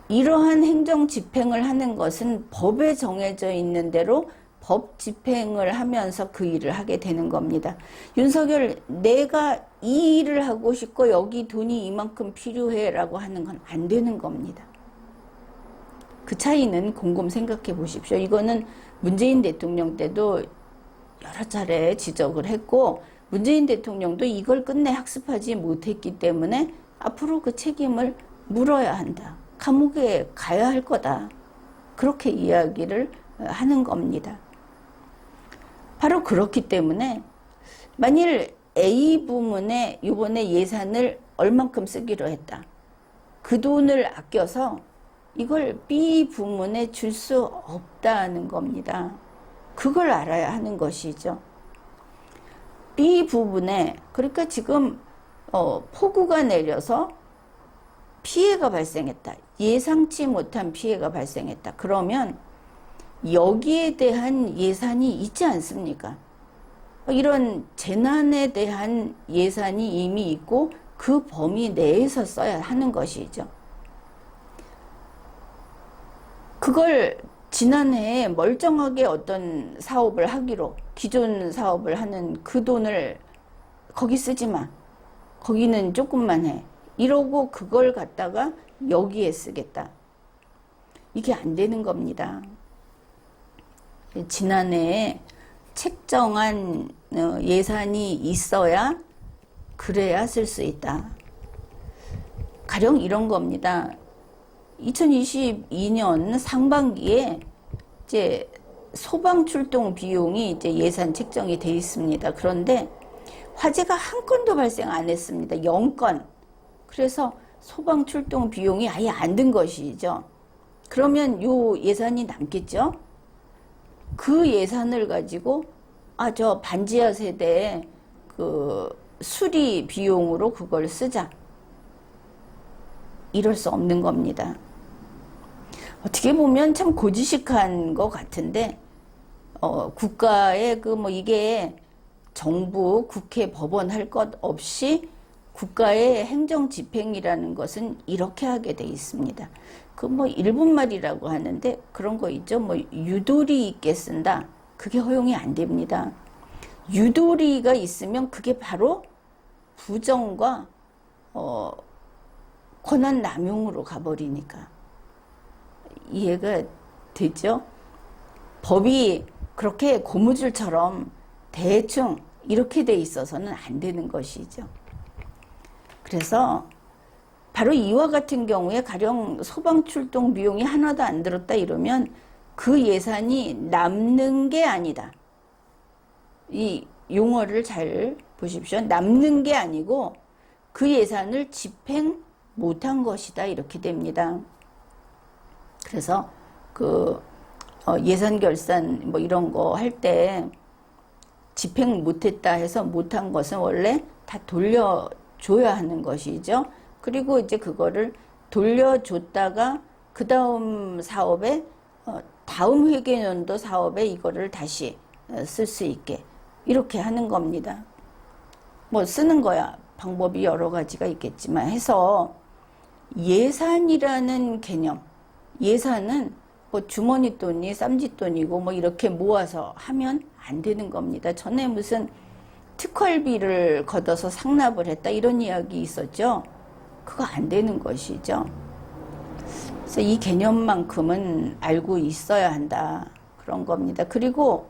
이러한 행정 집행을 하는 것은 법에 정해져 있는 대로 법 집행을 하면서 그 일을 하게 되는 겁니다. 윤석열, 내가 이 일을 하고 싶고 여기 돈이 이만큼 필요해 라고 하는 건 안 되는 겁니다. 그 차이는 곰곰 생각해 보십시오. 이거는 문재인 대통령 때도 여러 차례 지적을 했고, 문재인 대통령도 이걸 끝내 학습하지 못했기 때문에 앞으로 그 책임을 물어야 한다. 감옥에 가야 할 거다. 그렇게 이야기를 하는 겁니다. 바로 그렇기 때문에 만일 A 부문에 이번에 예산을 얼만큼 쓰기로 했다. 그 돈을 아껴서 이걸 B 부문에 줄 수 없다는 겁니다. 그걸 알아야 하는 것이죠. B 부분에, 그러니까 지금 폭우가 내려서 피해가 발생했다. 예상치 못한 피해가 발생했다. 그러면 여기에 대한 예산이 있지 않습니까? 이런 재난에 대한 예산이 이미 있고 그 범위 내에서 써야 하는 것이죠. 그걸 지난해에 멀쩡하게 어떤 사업을 하기로, 기존 사업을 하는 그 돈을 거기 쓰지 마. 거기는 조금만 해. 이러고 그걸 갖다가 여기에 쓰겠다. 이게 안 되는 겁니다. 지난해에 책정한 예산이 있어야, 그래야 쓸 수 있다. 가령 이런 겁니다. 2022년 상반기에 이제 소방 출동 비용이 이제 예산 책정이 돼 있습니다. 그런데 화재가 한 건도 발생 안 했습니다. 0건. 그래서 소방 출동 비용이 아예 안 든 것이죠. 그러면 요 예산이 남겠죠? 그 예산을 가지고 저 반지하 세대에 그 수리 비용으로 그걸 쓰자. 이럴 수 없는 겁니다. 어떻게 보면 참 고지식한 것 같은데 국가의 그 뭐 이게 정부, 국회, 법원 할 것 없이 국가의 행정 집행이라는 것은 이렇게 하게 돼 있습니다. 그 뭐 일본 말이라고 하는데 그런 거 있죠. 뭐 유도리 있게 쓴다. 그게 허용이 안 됩니다. 유도리가 있으면 그게 바로 부정과 권한 남용으로 가버리니까. 이해가 되죠? 법이 그렇게 고무줄처럼 대충 이렇게 돼 있어서는 안 되는 것이죠. 그래서 바로 이와 같은 경우에 가령 소방 출동 비용이 하나도 안 들었다 이러면 그 예산이 남는 게 아니다. 이 용어를 잘 보십시오. 남는 게 아니고 그 예산을 집행 못한 것이다 이렇게 됩니다. 그래서 그 예산 결산 뭐 이런 거 할 때 집행 못했다 해서 못한 것은 원래 다 돌려줘야 하는 것이죠. 그리고 이제 그거를 돌려줬다가 그 다음 사업에 다음 회계연도 사업에 이거를 다시 쓸 수 있게 이렇게 하는 겁니다. 뭐 쓰는 거야 방법이 여러 가지가 있겠지만 해서 예산이라는 개념, 예산은 뭐 주머니 돈이 쌈짓돈이고 뭐 이렇게 모아서 하면 안 되는 겁니다. 전에 무슨 특활비를 걷어서 상납을 했다 이런 이야기 있었죠. 그거 안 되는 것이죠. 그래서 이 개념만큼은 알고 있어야 한다 그런 겁니다. 그리고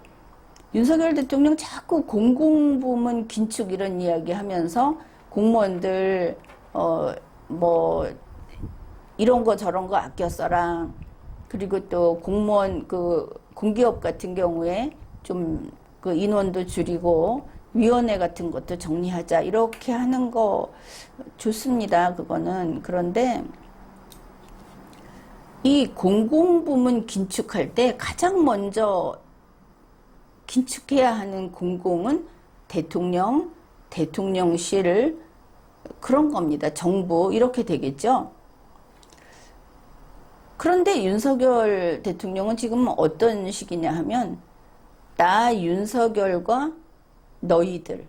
윤석열 대통령 자꾸 공공부문 긴축 이런 이야기 하면서 공무원들 뭐 이런 거 저런 거 아껴 써라. 그리고 또 공무원 그 공기업 같은 경우에 좀 그 인원도 줄이고 위원회 같은 것도 정리하자 이렇게 하는 거 좋습니다. 그거는. 그런데 이 공공부문 긴축할 때 가장 먼저 긴축해야 하는 공공은 대통령, 대통령실 그런 겁니다. 정부 이렇게 되겠죠. 그런데 윤석열 대통령은 지금 어떤 식이냐 하면 나 윤석열과 너희들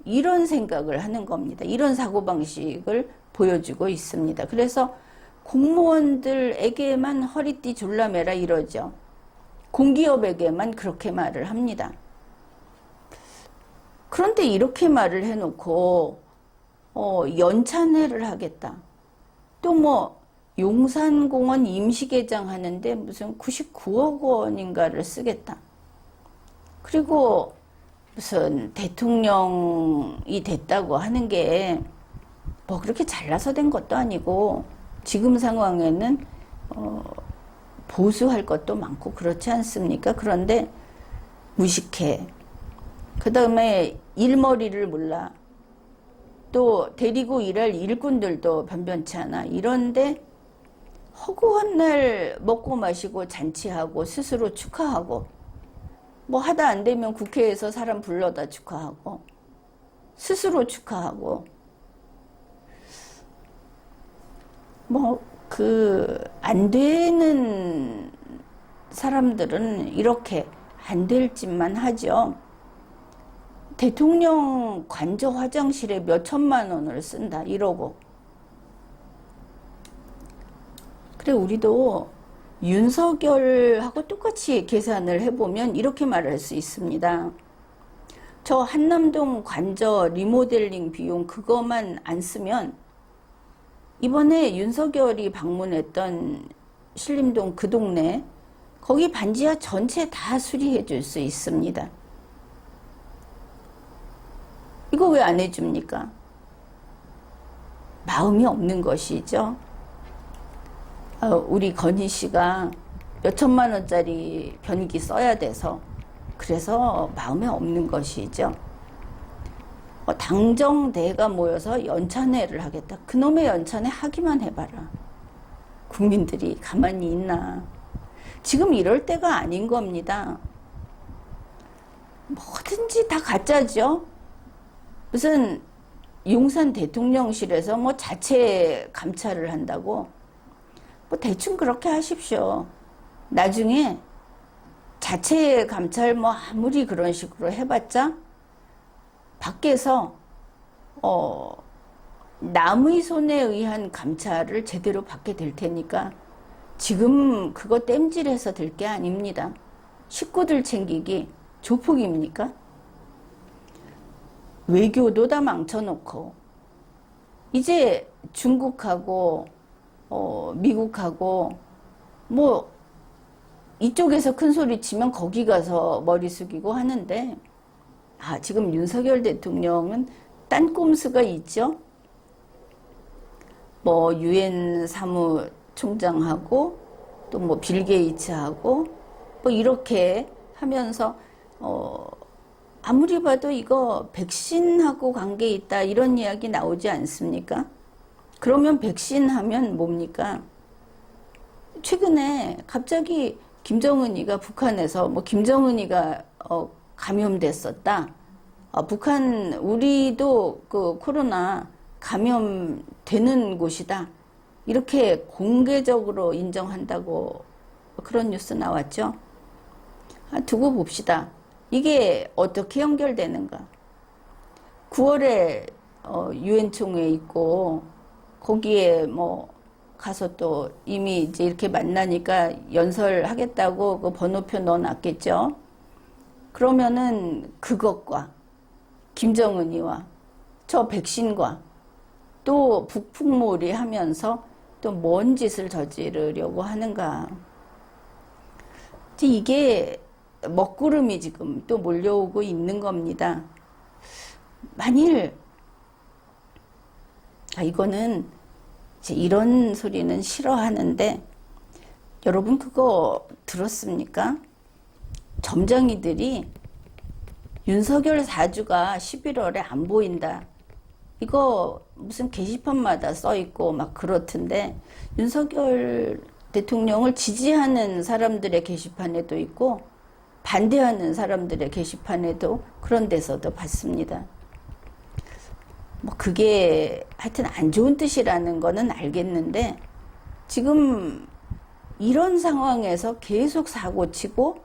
이런 생각을 하는 겁니다. 이런 사고방식을 보여주고 있습니다. 그래서 공무원들에게만 허리띠 졸라매라 이러죠. 공기업에게만 그렇게 말을 합니다. 그런데 이렇게 말을 해놓고 연찬회를 하겠다. 또 뭐 용산공원 임시개장 하는데 무슨 99억 원인가를 쓰겠다. 그리고 무슨 대통령이 됐다고 하는 게 뭐 그렇게 잘나서 된 것도 아니고 지금 상황에는 보수할 것도 많고 그렇지 않습니까? 그런데 무식해. 그 다음에 일머리를 몰라. 또 데리고 일할 일꾼들도 변변치 않아. 이런데 허구한 날 먹고 마시고 잔치하고 스스로 축하하고 뭐 하다 안 되면 국회에서 사람 불러다 축하하고 스스로 축하하고 뭐 안 되는 사람들은 이렇게 안 될 짓만 하죠. 대통령 관저 화장실에 몇 천만 원을 쓴다 이러고. 그래 우리도 윤석열하고 똑같이 계산을 해보면 이렇게 말할 수 있습니다. 저 한남동 관저 리모델링 비용 그거만 안 쓰면 이번에 윤석열이 방문했던 신림동 그 동네 거기 반지하 전체 다 수리해 줄 수 있습니다. 이거 왜 안 해줍니까? 마음이 없는 것이죠. 우리 건희 씨가 몇 천만 원짜리 변기 써야 돼서 그래서 마음에 없는 것이죠. 당정대가 모여서 연찬회를 하겠다. 그놈의 연찬회 하기만 해봐라. 국민들이 가만히 있나. 지금 이럴 때가 아닌 겁니다. 뭐든지 다 가짜죠. 무슨 용산 대통령실에서 뭐 자체 감찰을 한다고 뭐 대충 그렇게 하십시오. 나중에 자체 감찰 뭐 아무리 그런 식으로 해봤자 밖에서 남의 손에 의한 감찰을 제대로 받게 될 테니까 지금 그거 땜질해서 될 게 아닙니다. 식구들 챙기기 조폭입니까? 외교도 다 망쳐놓고 이제 중국하고 미국하고 뭐 이쪽에서 큰 소리 치면 거기 가서 머리 숙이고 하는데 지금 윤석열 대통령은 딴 꼼수가 있죠. 뭐 유엔 사무총장하고 또 뭐 빌 게이츠하고 뭐 이렇게 하면서 아무리 봐도 이거 백신하고 관계 있다 이런 이야기 나오지 않습니까? 그러면 백신 하면 뭡니까? 최근에 갑자기 김정은이가 북한에서 뭐 김정은이가 감염됐었다. 북한 우리도 그 코로나 감염되는 곳이다. 이렇게 공개적으로 인정한다고 그런 뉴스 나왔죠. 두고 봅시다. 이게 어떻게 연결되는가? 9월에 유엔 총회 있고 거기에 뭐 가서 또 이미 이제 이렇게 만나니까 연설하겠다고 그 번호표 넣어놨겠죠. 그러면은 그것과 김정은이와 저 백신과 또 북풍몰이 하면서 또 뭔 짓을 저지르려고 하는가. 이게 먹구름이 지금 또 몰려오고 있는 겁니다. 만일 이거는 이제 이런 소리는 싫어하는데 여러분 그거 들었습니까? 점장이들이 윤석열 사주가 11월에 안 보인다. 이거 무슨 게시판마다 써 있고 막 그렇던데 윤석열 대통령을 지지하는 사람들의 게시판에도 있고 반대하는 사람들의 게시판에도 그런 데서도 봤습니다. 뭐 그게 하여튼 안 좋은 뜻이라는 거는 알겠는데 지금 이런 상황에서 계속 사고치고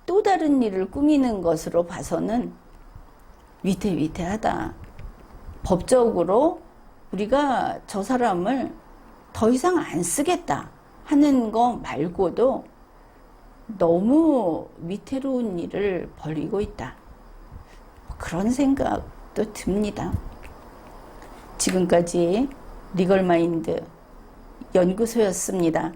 또 다른 일을 꾸미는 것으로 봐서는 위태위태하다. 법적으로 우리가 저 사람을 더 이상 안 쓰겠다 하는 거 말고도 너무 위태로운 일을 벌이고 있다. 그런 생각도 듭니다. 지금까지 리걸마인드 연구소였습니다.